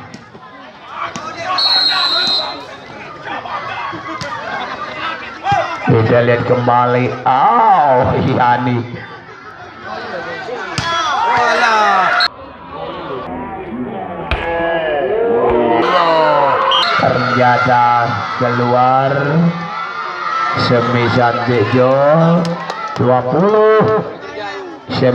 Kita lihat kembali. Oh, Yani. Ternyata keluar semisan Bejo 20-19.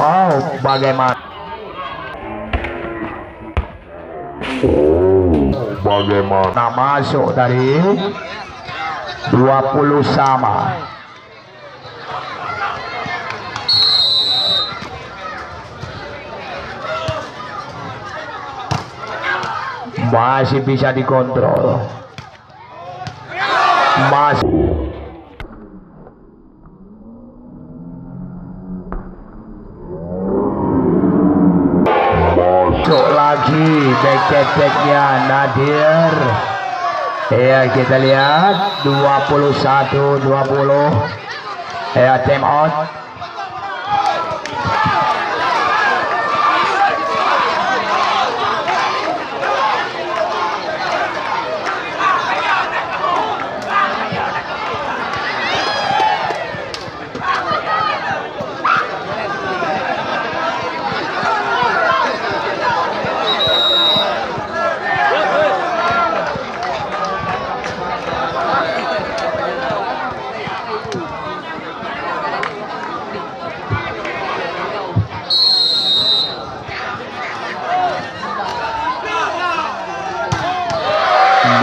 Oh, bagaimana? Nah, masuk tadi 20 sama. Masih bisa dikontrol. Masih. Masuk lagi back-backnya Nadir. Ya, kita lihat 21-20. Ya, time out.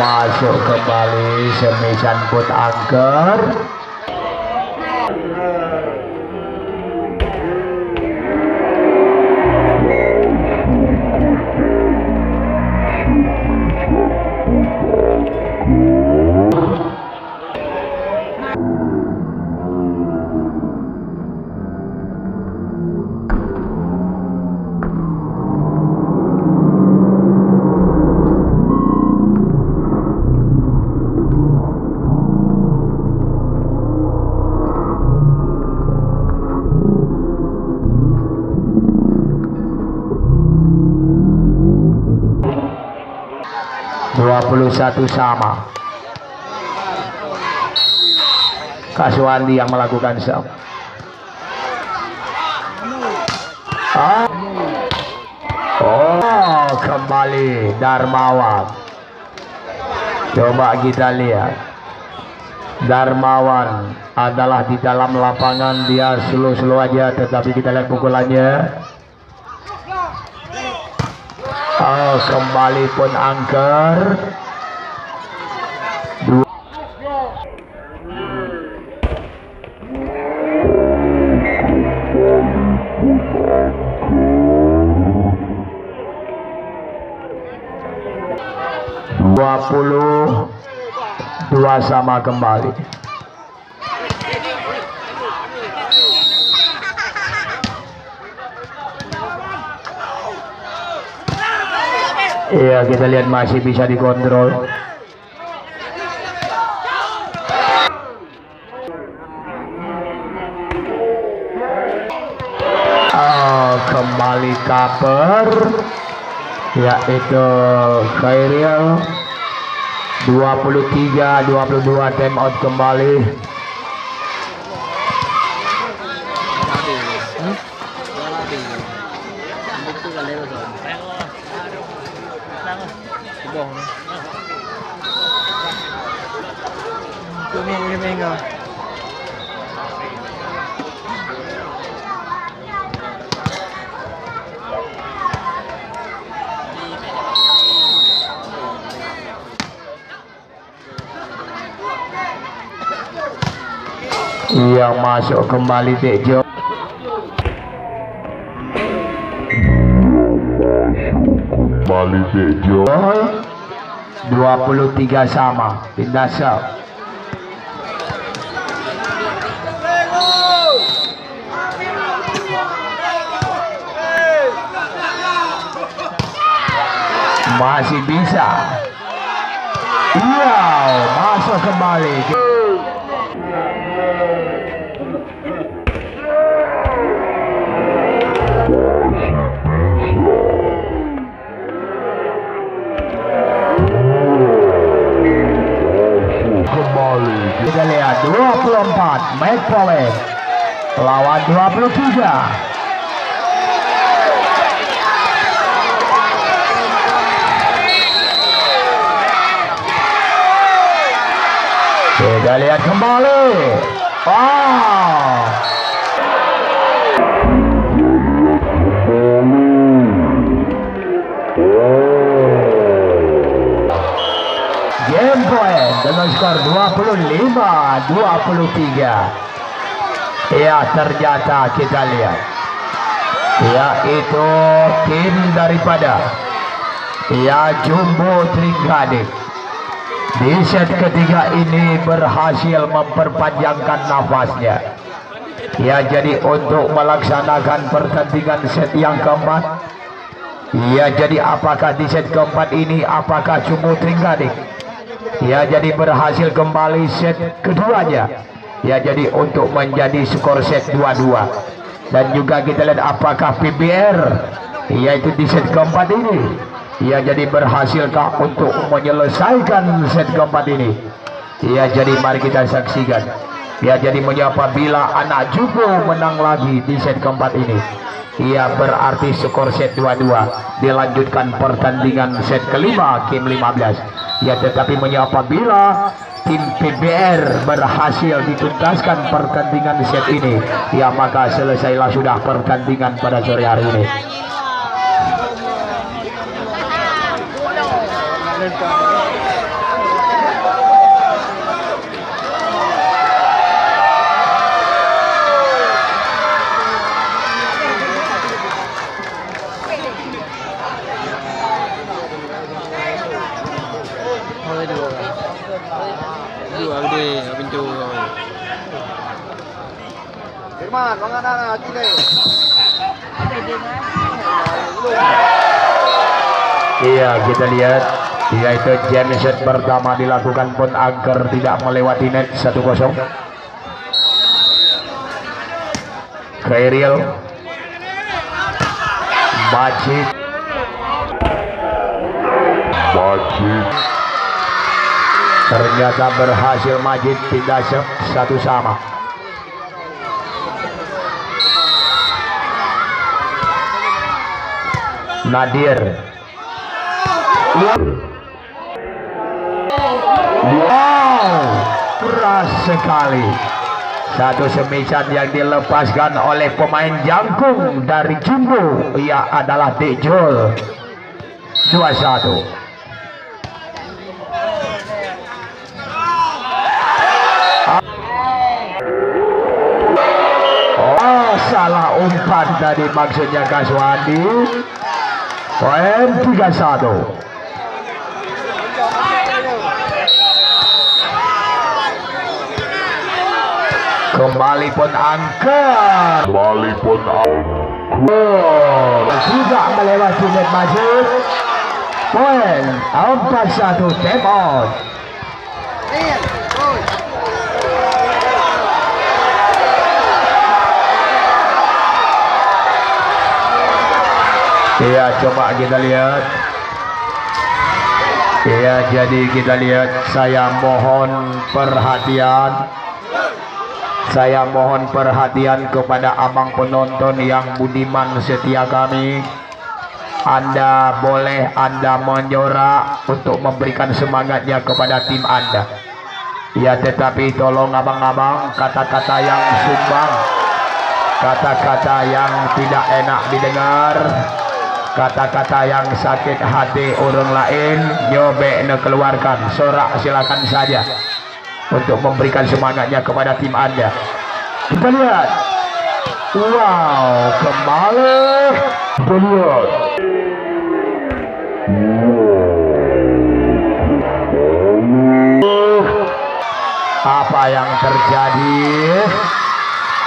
Masuk kembali semisan put angker. Satu sama. Kaswandi yang melakukan serve. Oh, kembali Darmawan. Coba kita lihat. Darmawan adalah di dalam lapangan, dia slow aja, tetapi kita lihat pukulannya. Oh, kembali pun angker. Dua sama kembali. Iya, kita lihat masih bisa dikontrol. Oh, kembali cover, yaitu Khairil. 23-22 time out kembali. Yang masuk kembali Tejo. Kembali Tejo. 23 sama. Pindah sub. Masih bisa. Iya, masuk kembali. Kita lihat 24 make point lawan 23. Kita lihat kembali. Wow. Game point dengan skor 25-23. Ya, ternyata kita lihat, yaitu tim daripada Jumbo Tringgading di set ketiga ini berhasil memperpanjangkan nafasnya. Jadi untuk melaksanakan pertandingan set yang keempat. Jadi apakah di set keempat ini apakah Jumbo Tringgading jadi berhasil kembali set keduanya. Jadi untuk menjadi skor set 2-2. Dan juga kita lihat apakah PBR yaitu di set keempat ini jadi berhasilkah untuk menyelesaikan set keempat ini. Jadi mari kita saksikan. Jadi apabila anak Jumbo menang lagi di set keempat ini, berarti skor set 2-2. Dilanjutkan pertandingan set kelima game 15. Tetapi apabila tim PBR berhasil dituntaskan pertandingan set ini, maka selesailah sudah pertandingan pada sore hari ini. Kita lihat yaitu jam set pertama dilakukan pun agar tidak melewati net 1-0. Khairil, Majid, ternyata berhasil Majid pindah set 1-1. Nadir, wow, murah sekali. Satu semican yang dilepaskan oleh pemain jangkung dari Jumbo, ia adalah Dejol. 2-1. Oh, salah umpan tadi maksudnya Kaswandi. Poin 3-1. Kembali pun angkat. Tidak melewati net masuk. Poin 4-1. Time out. Ya, coba kita lihat. Ya, jadi kita lihat. Saya mohon perhatian kepada abang penonton yang budiman setia kami. Anda boleh menyorak untuk memberikan semangatnya kepada tim Anda. Ya, tetapi tolong abang-abang, kata-kata yang sumbang, kata-kata yang tidak enak didengar, kata-kata yang sakit hati orang lain, nyobek keluarkan. Sorak silakan saja untuk memberikan semangatnya kepada tim Anda. Kita lihat. Wow, kembali. Kita lihat. Apa yang terjadi?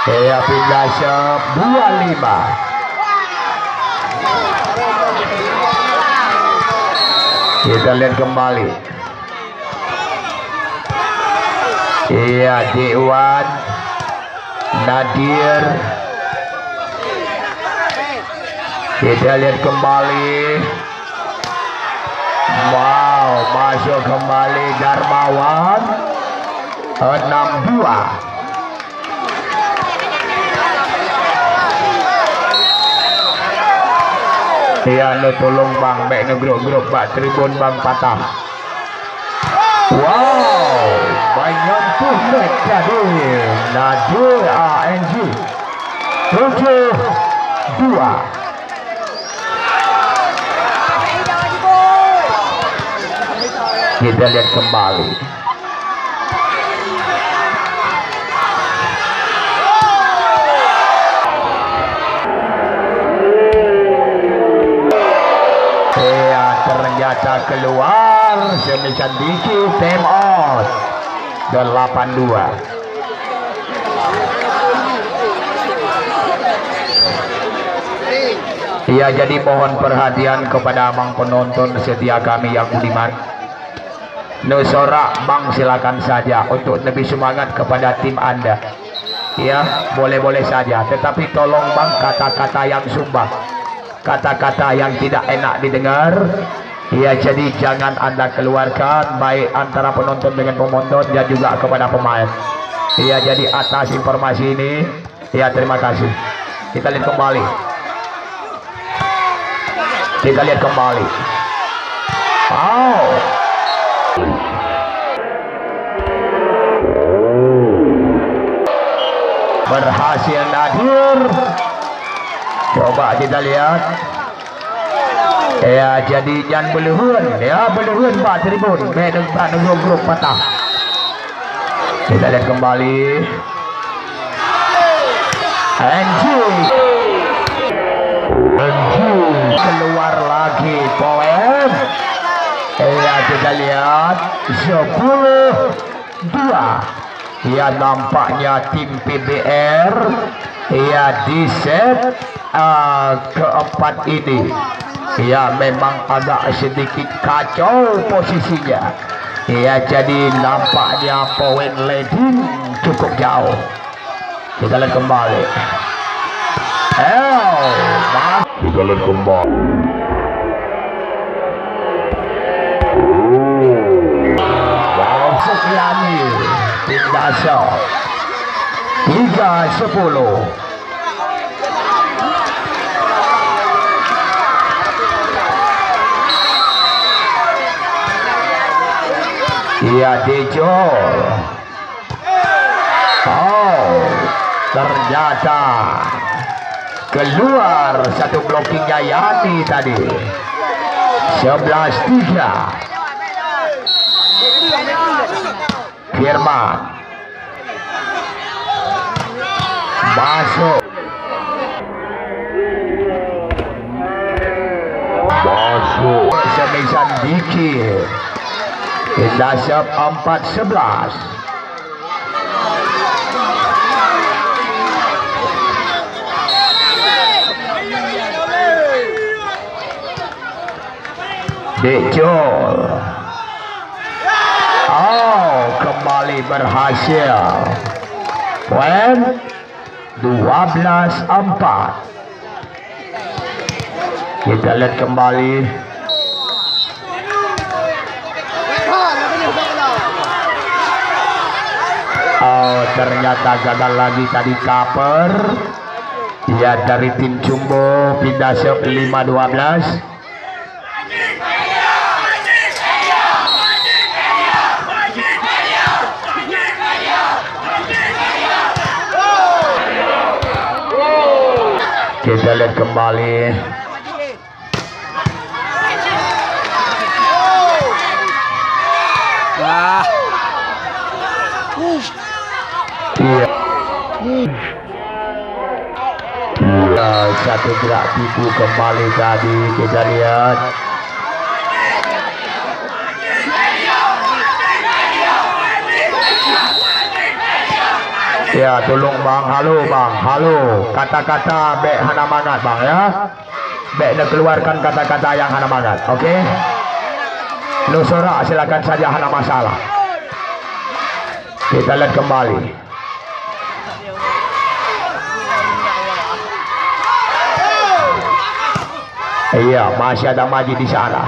Ya, pindah ke 25. Kita lihat kembali. Iya, Dewan, Nadir. Kita lihat kembali. Wow, masuk kembali Darmawan. 6-2. Iya, tolong bang, baik grup Pak Tribun bang patah. Wow, menyentuh net tadi Nadir ANG. 7-2. Kita lihat kembali. Ternyata keluar semican dikit. Time out. 8-2. Ya, jadi mohon perhatian kepada abang penonton setia kami yang budiman. Nusora bang, silakan saja untuk lebih semangat kepada tim Anda. Ya, boleh-boleh saja, tetapi tolong bang, kata-kata yang sumbang, kata-kata yang tidak enak didengar, ya, jadi jangan Anda keluarkan, baik antara penonton dengan penonton dan juga kepada pemain. Ya, jadi atas informasi ini, ya, terima kasih. Kita lihat kembali. Kita lihat kembali. Wow. Berhasil Nadir. Coba kita lihat. Ya, jadi jangan berlebihan. Ya, berlebihan Pak Tribun. Medang grup patah. Kita lihat kembali. Anjing. Keluar lagi poin. Ya, kita lihat 10-2. Ya, nampaknya tim PBR ya di set keempat ini ya memang agak sedikit kacau posisinya. Ya, jadi nampaknya poin leading cukup jauh. Kita lihat kembali. Kita lihat kembali. Sukyani pindah shot 3-10. Iya, Dejol Oh, ternyata keluar satu blockingnya Yani tadi. 11-3. Firman masuk. Semisan Diki. Indah Syab 4-11. Dejol. Oh, kembali berhasil. Poin 12-4. Kita lihat kembali. Oh, ternyata gagal lagi tadi cover. Ya, dari tim Jumbo pindah shot 5-12. Kita lihat kembali. Iya. Ya, satu gerak tipu kembali tadi. Kita lihat. Ya, tolong bang, halo bang, halo. Kata-kata bek hana mangat bang ya. Bek nak keluarkan kata-kata yang hana mangat, oke? Okay? Lu sorak silakan saja, hana masalah. Kita lihat kembali. Iya, masih ada Majid di sana.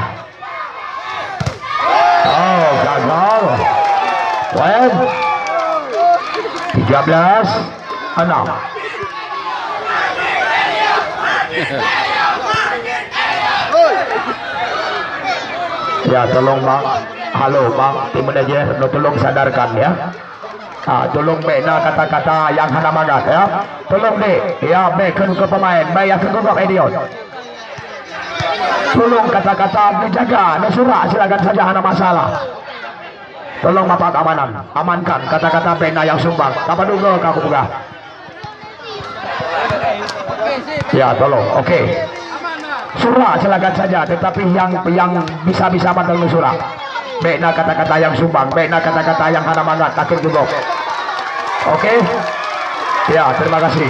Oh, gagal. Poin 13-6. Ya, tolong bang, halo bang, tim manajer, tolong sadarkan ya. Tolong bina kata-kata yang hana mangat ya. Tolong dek, ya beken ke pemain, baik yang kegugap Edion. Tolong kata-kata dijaga, Nusura silakan saja, hana masalah. Tolong bapak keamanan, amankan kata-kata pena yang sumbang. Apa dulu kaku buka? Ya tolong, oke. Surah silakan saja, tetapi yang bisa bantu surah. Bena kata-kata yang sumbang, bena kata-kata yang hana mangat, takut juga. Oke. Ya, terima kasih.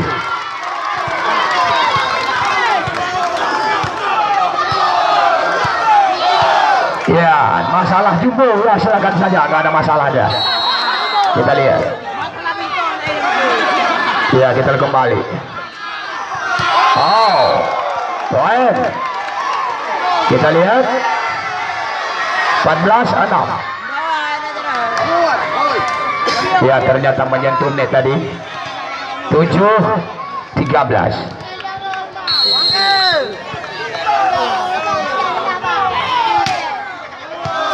Ya, masalah Jumbo ya silakan saja, nggak ada masalah ada. Kita lihat. Ya, kita kembali. Oh, poin. Kita lihat. 14-6. Ya, ternyata menyentuh net tadi. 7-13.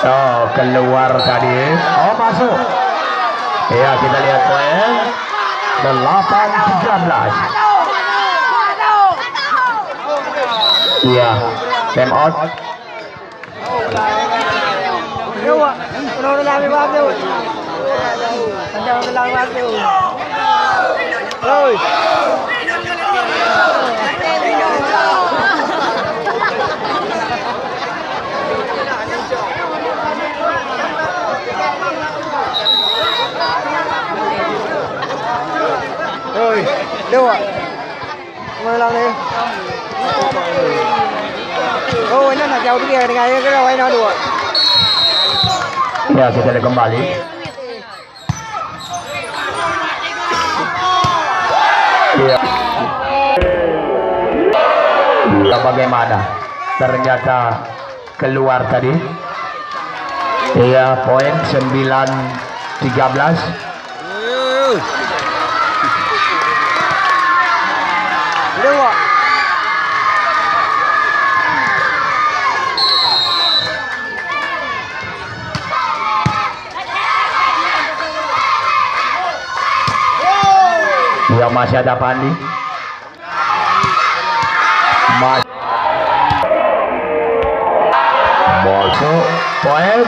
Oh, keluar tadi. Oh, masuk. Ya, kita lihat poin 8-13. Iya, time out. Rồi, đâu ạ? Mời làm đi. Oh, ini nak jauh dia dengan cái đâu anh nói đùa. Ya, kita lihat kembali. Ya. Ya, bagaimana? Ternyata keluar tadi. Ya, poin 9-13. Đâu ạ? Ya masih ada Pandi. Masuk poin.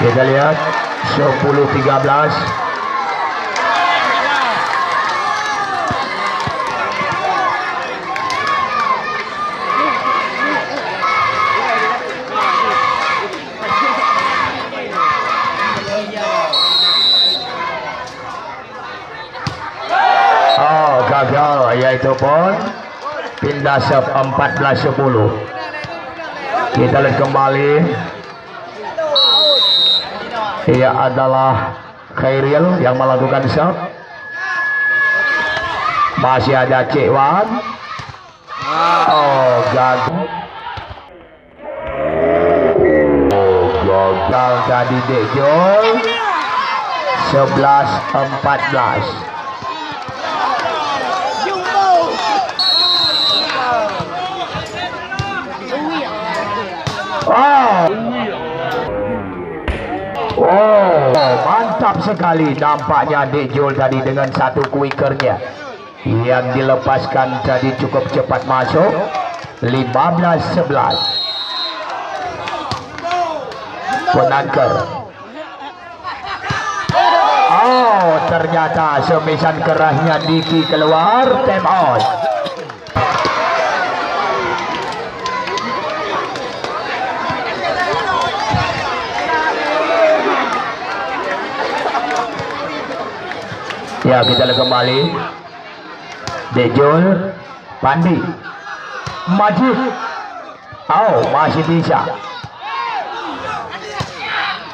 Kita lihat 10-13. Gagal, yaitu pun pindah 14-10. Kita lihat kembali. Ia adalah Khairil yang melakukan shot. Masih ada Cikwan. Oh, gagal. Gagal tadi Dejol. 11-14. Oh, mantap sekali nampaknya Dejol tadi dengan satu quickernya yang dilepaskan tadi cukup cepat masuk. 15-11. Penangker. Oh, ternyata semisan kerasnya Diki keluar. Time out. Ya, kita lihat kembali. Dejol, Pandi, Majid. Oh, masih bisa.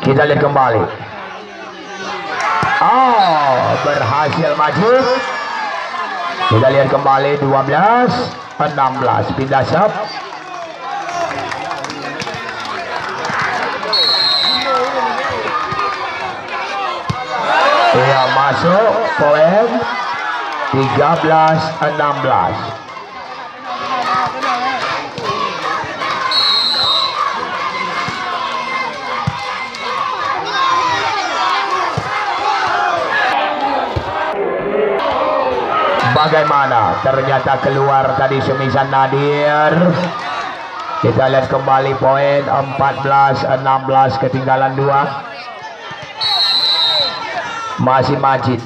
Kita lihat kembali. Oh, berhasil Majid. Kita lihat kembali 12-16. Pindah sub. Ya, masuk poin 13-16. Bagaimana? Ternyata keluar tadi semisan Nadir. Kita lihat kembali poin 14-16, ketinggalan 2. Masih Majid.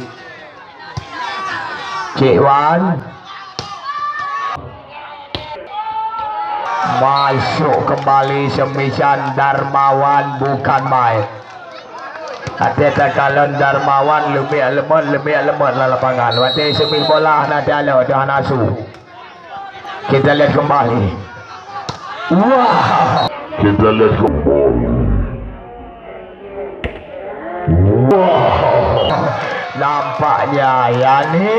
Cikwan masuk kembali semisan Darmawan, bukan main. Hati-hati kalau Darmawan lebih lemah lah lapangan. Waktu semi bola nanti ada dah nasu. Kita lihat kembali. Wah. Kita lihat kembali. Nampaknya Yani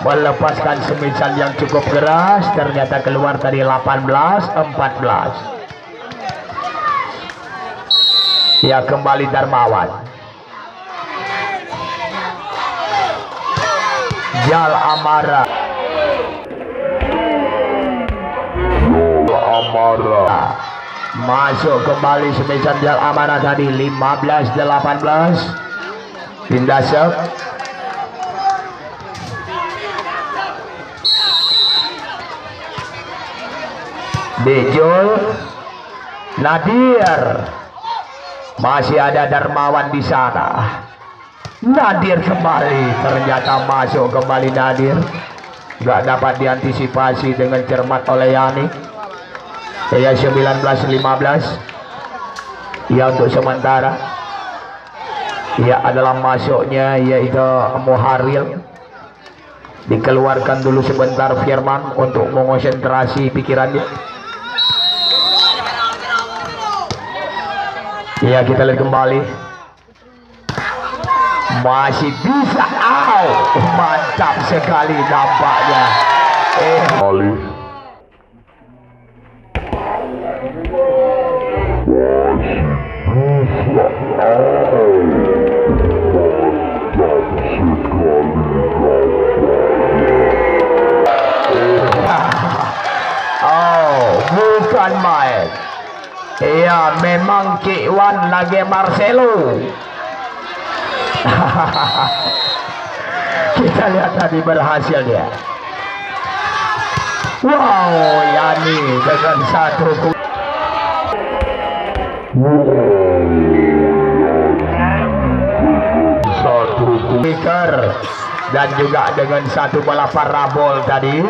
melepaskan semisan yang cukup keras. Ternyata keluar tadi 18-14. Ya, kembali Darmawan. Jal Amara. Masuk kembali semisan Jal Amara tadi 15-18. Pindah sub. Dejol, Nadir. Masih ada Darmawan di sana. Nadir kembali. Ternyata masuk kembali Nadir. Gak dapat diantisipasi dengan cermat oleh Yani. Ya, 19-15. Ya, untuk sementara. Ya, adalah masuknya yaitu Muharil. Dikeluarkan dulu sebentar Firman untuk mengonsentrasi pikirannya. Ya, kita lihat kembali. Masih bisa. Mantap sekali nampaknya. Bukan main. Ya, memang Cikwan lagi Marcelo. Kita lihat tadi berhasil dia. Wow, Yani dengan satu kicker dan juga dengan satu bola parabol tadi.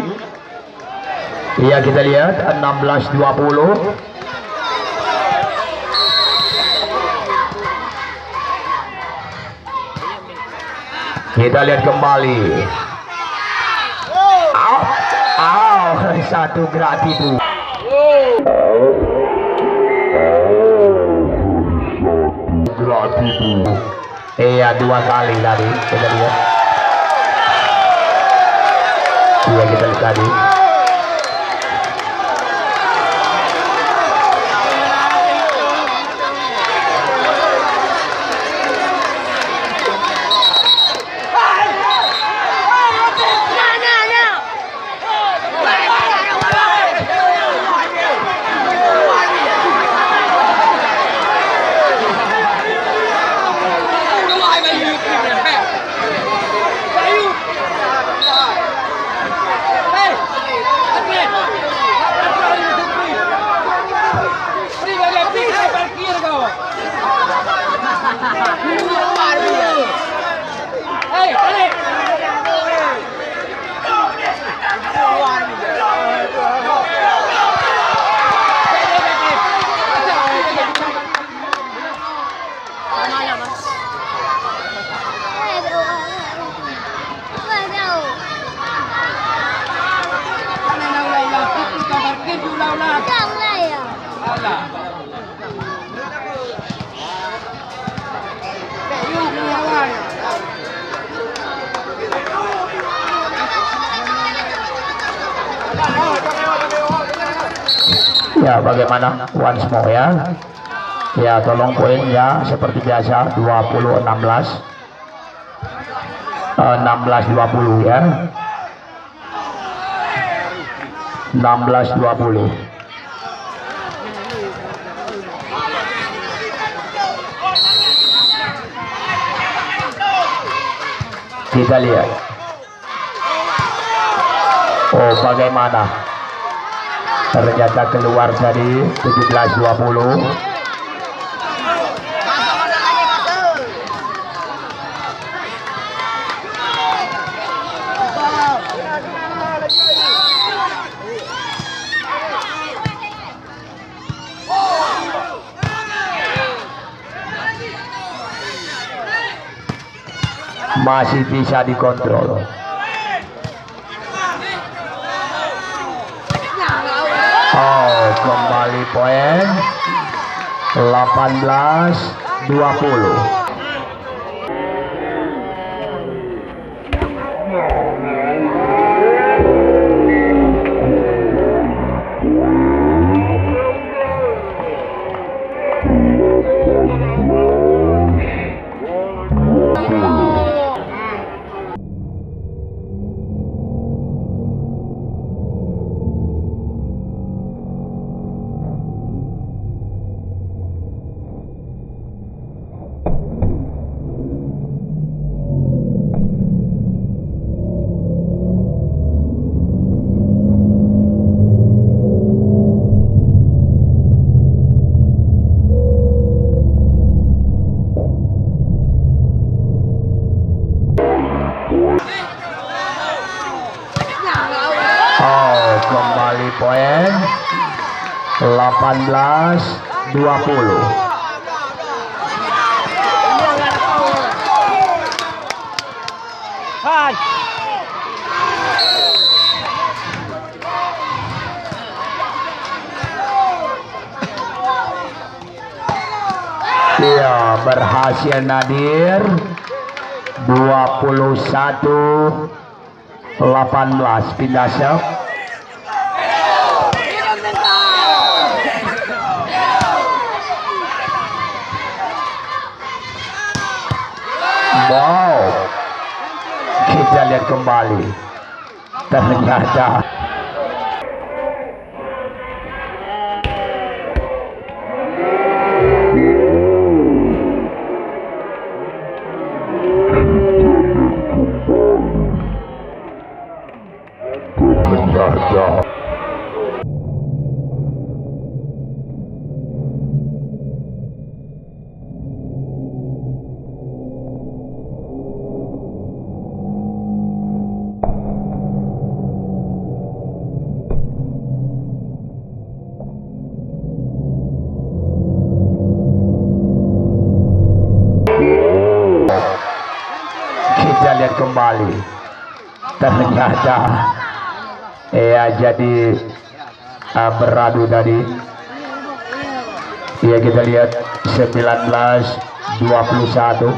Iya, kita lihat 16-20. Kita lihat kembali. Satu gratis bu. Iya, 2 kali tadi kita lihat. Iya, kita lihat tadi. Ya, bagaimana once more ya. Ya, tolong poin ya seperti biasa 20-16. 16-20 ya. 16-20. Kita lihat. Oh, bagaimana? Ternyata keluar dari 17-20. Masih bisa dikontrol. Oh, kembali poin 18-20. Kembali poin 18-20. Iya, berhasil Nadir 21-18 pindah shot. Wow, kita lihat kembali. Ternyata lihat kembali. Ternyata ya jadi beradu tadi. Ya kita lihat 19-21.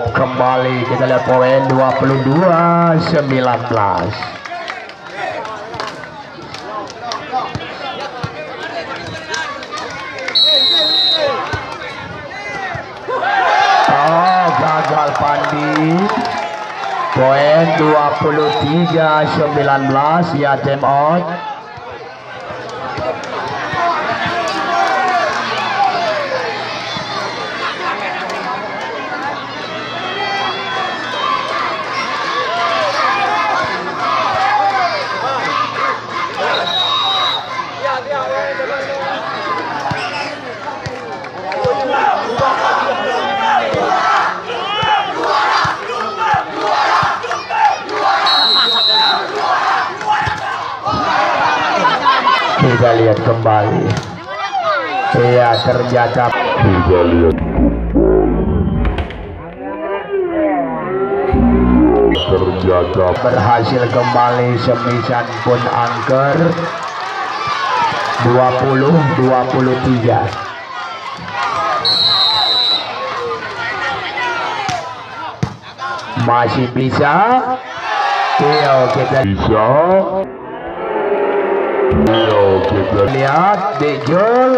Kembali kita lihat poin 22-19. Gagal Pandi. Poin 23-19 ya, time out. Kita lihat kembali. Ya ternyata kita lihat ternyata berhasil kembali semisan pun angker 20-23. Masih bisa. Yo kita bisa. Kita lihat Dejol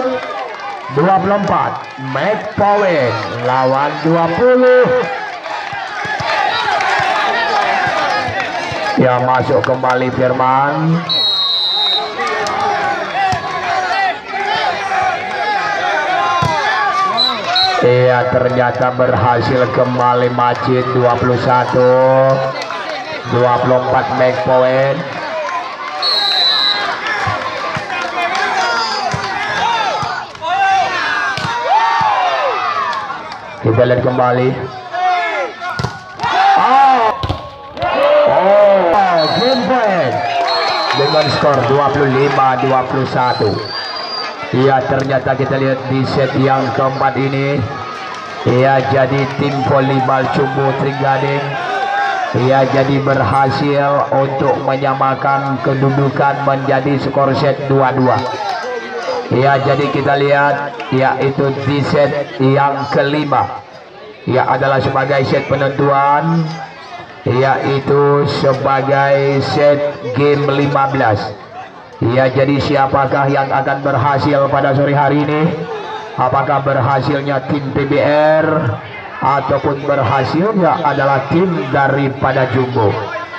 24 make point lawan 20. Ya masuk kembali Firman. Iya ternyata berhasil kembali Majid 21-24 make point. Kita lihat kembali. Game point dengan skor 25-21. Ya ternyata kita lihat di set yang keempat ini. Ya jadi tim volleyball Cumbu Trigading ya jadi berhasil untuk menyamakan kedudukan menjadi skor set 2-2. Ya jadi kita lihat yaitu di set yang kelima ya adalah sebagai set penentuan, yaitu sebagai set game 15. Ya jadi siapakah yang akan berhasil pada sore hari ini? Apakah berhasilnya tim PBR ataupun berhasilnya adalah tim daripada Jumbo?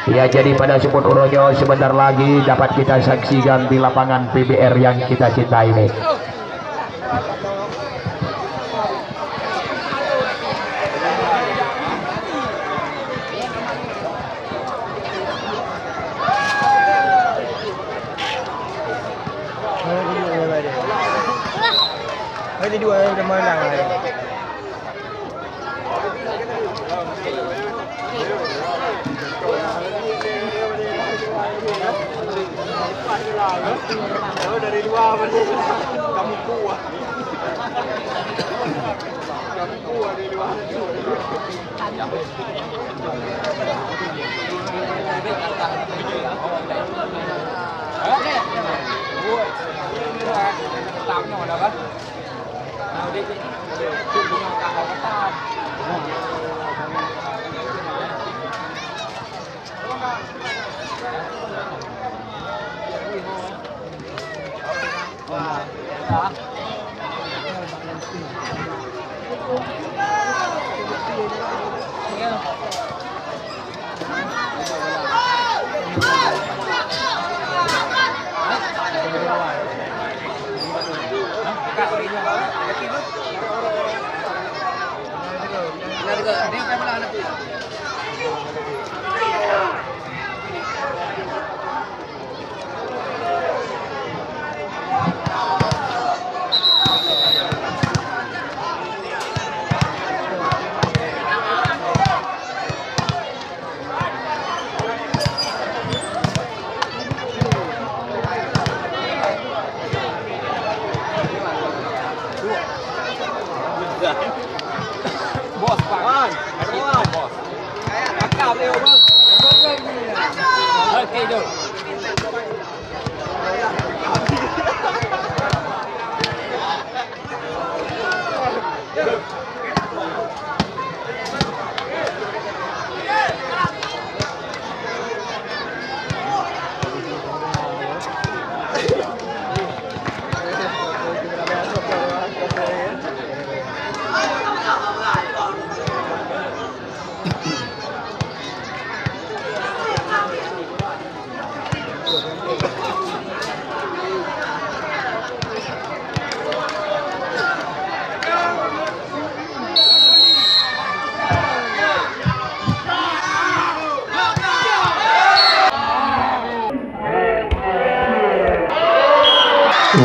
Ya jadi pada Suput Uronyo sebentar lagi dapat kita saksikan di lapangan PBR yang kita cintai ini. Ini dua udah menang hari. Dari dua kamu kuat. Kamu kuat dari dua. Tám nhỏ đâu á? Nào đi chị. Chụp nhau cả họ có tao.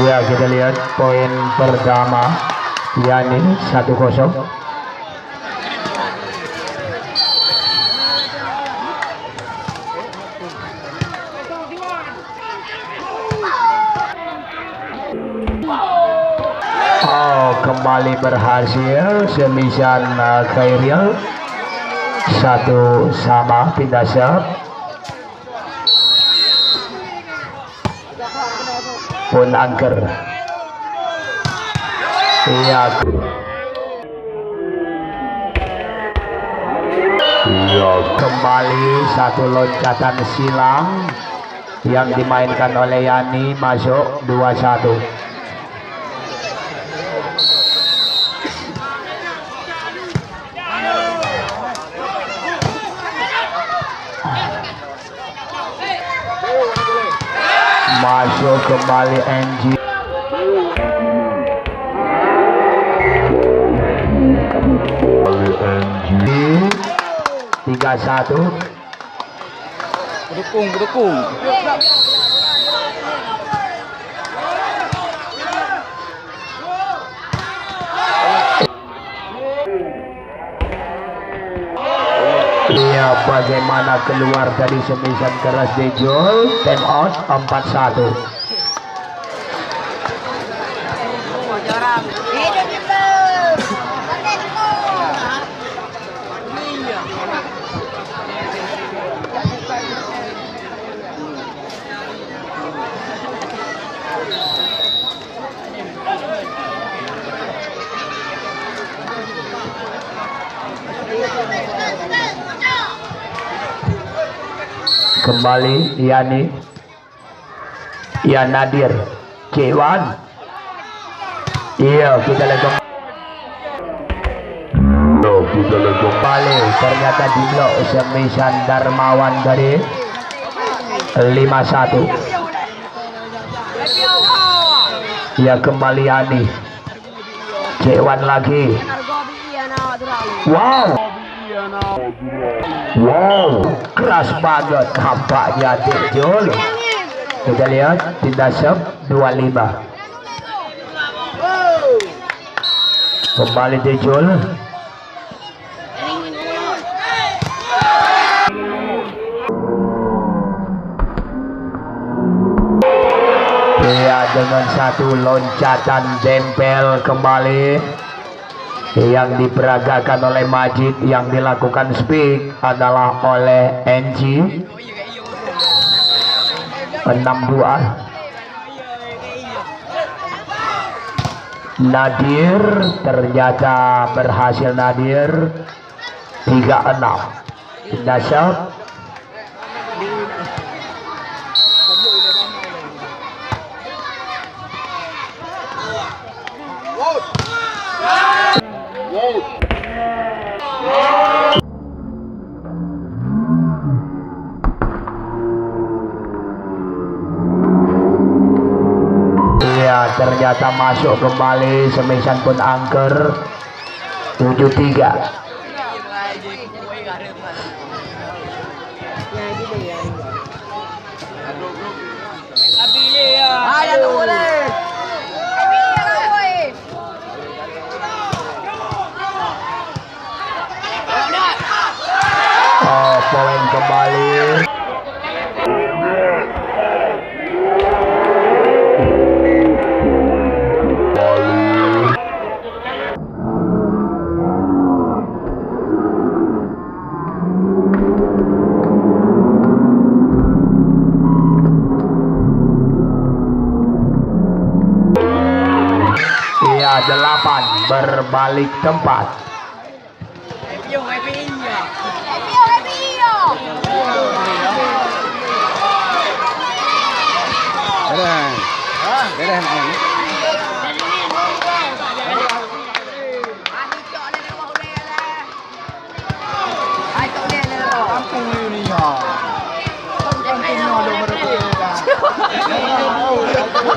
Ya, kita lihat poin pertama, yakni 1-0. Oh, kembali berhasil Semisan Khairil 1-1 pindah serve. Pun angker. Iya. Iya. Kembali satu loncatan silang yang dimainkan oleh Yani, masuk 2-1. Masuk kembali NG. Kembali NG. 3-1. Berdukung. Iya, bagaimana keluar dari semisan keras Dejol. Time out 4-1. Kembali Yani, Nadir, Cewan. Iya, kita lihat kembali. Ternyata di blok Semisan Darmawan dari 5-1. Ya, kembali Yani, Cewan lagi. Wow, keras banget nampaknya Dejol. Kita lihat tindak serve 25. Kembali Dejol. Ya, dengan satu loncatan dempel kembali yang diperagakan oleh Majid, yang dilakukan speak adalah oleh NG. 6-2. Nadir ternyata berhasil. Nadir 3-6. Pindah serve. Ya, ternyata masuk kembali. Semisan pun angker 7-3. Oh, poin kembali. Iya, 8 berbalik tempat.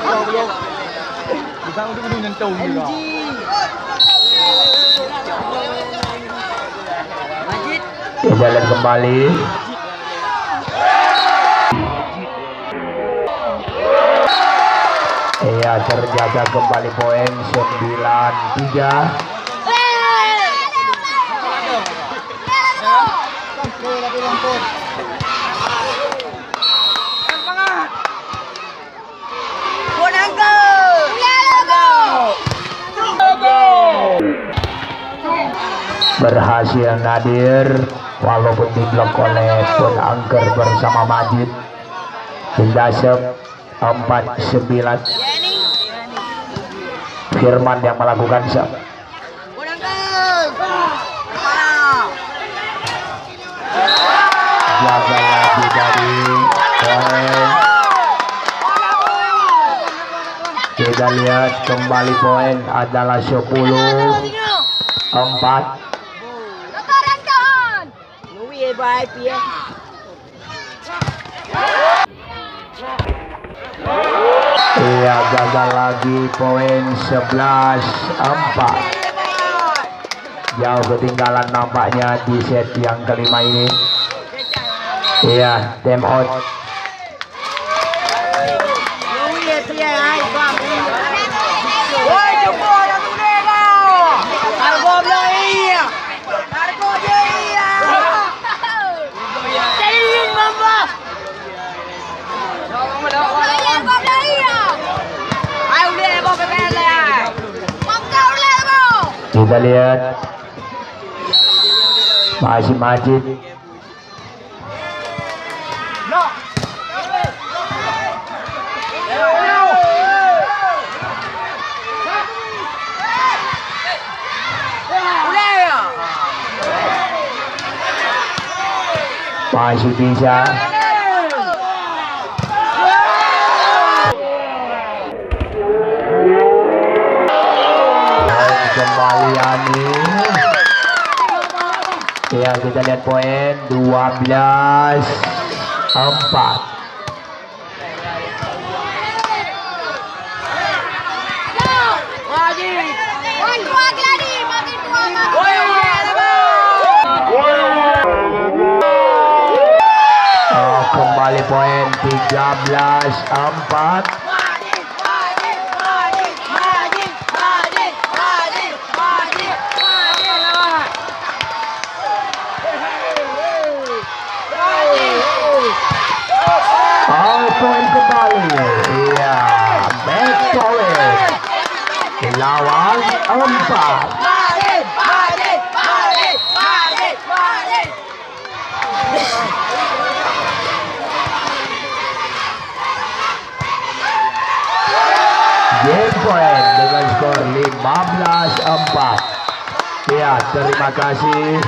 Kita udah nyentuh juga. Jalan kembali. Iya, terjaga kembali poin 9-3. Berhasil Nadir walaupun diblok oleh Pun Angker bersama Majid. Hindasep 4-9. Firman yang melakukan sub. Jaga lagi dari poin. Kita lihat kembali poin adalah 10-4. Iya, gagal lagi poin 11-4. Jauh ketinggalan nampaknya di set yang kelima ini. Iya, time out. Kita lihat masih Majid. Masih bisa. Kembali Ani. Ya, kita lihat poin 12-4. Kembali poin 13-4. Poin kembali. Iya, back point. Lawan 4. Game point dengan skor 15-4. Ya, terima kasih.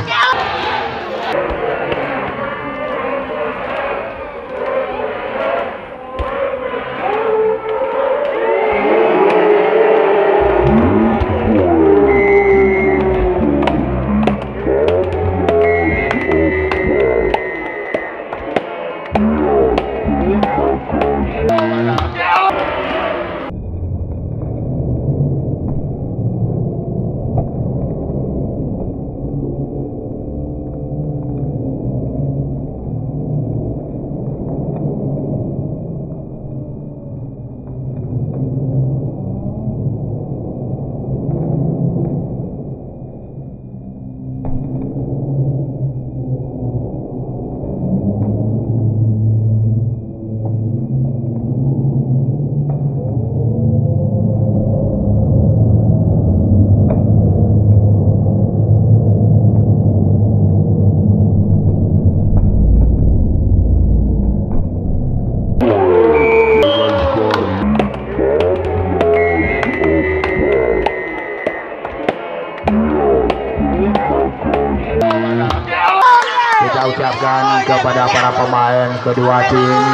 Ucapkan kepada para pemain kedua tim.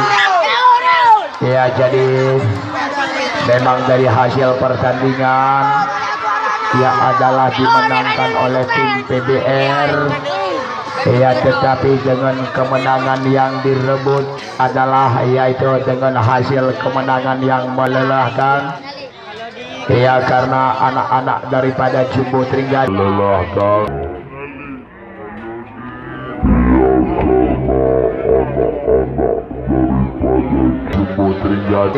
Ya, jadi memang dari hasil pertandingan yang adalah dimenangkan oleh tim PBR Ya, tetapi dengan kemenangan yang direbut adalah yaitu dengan hasil kemenangan yang melelahkan. Ya, karena anak-anak daripada Jumbo Tringgad melelahkan. Jumbo Tringgad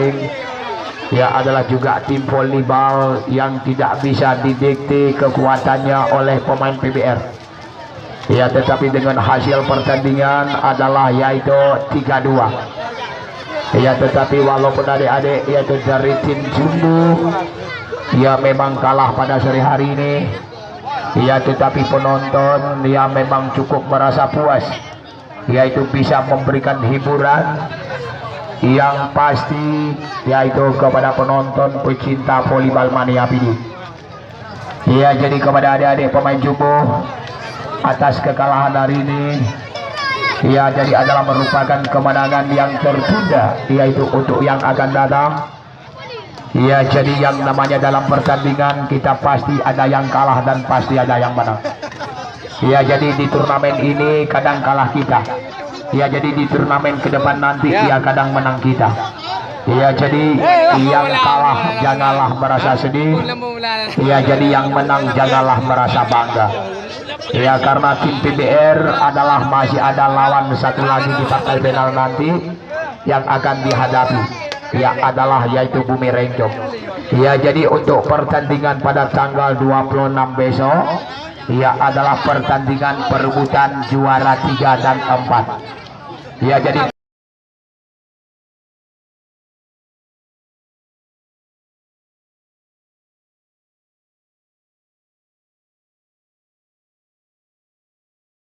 ya adalah juga tim volleyball yang tidak bisa didikte kekuatannya oleh pemain PBR. Ya, tetapi dengan hasil pertandingan adalah yaitu 3-2. Ya, tetapi walaupun adik-adik yaitu dari tim Jumbo ya memang kalah pada sore hari ini. Ya, tetapi penonton ya memang cukup merasa puas, yaitu bisa memberikan hiburan yang pasti yaitu kepada penonton pecinta volleyball mania PD. Ya, jadi kepada adik-adik pemain Jumbo atas kekalahan hari ini ya jadi adalah merupakan kemenangan yang tertunda yaitu untuk yang akan datang. Ya, jadi yang namanya dalam pertandingan kita pasti ada yang kalah dan pasti ada yang menang. Ya, jadi di turnamen ini kadang kalah kita. Ya, jadi di turnamen ke depan nanti ya kadang menang kita. Ya, jadi yang kalah janganlah merasa sedih. Ya, jadi yang menang janganlah merasa bangga. Ya, karena tim PBR adalah masih ada lawan satu lagi di partai final nanti yang akan dihadapi. Ya, adalah yaitu Bumi Renjong. Ya, jadi untuk pertandingan pada tanggal 26 besok ya adalah pertandingan perebutan juara 3 dan 4. Ya, jadi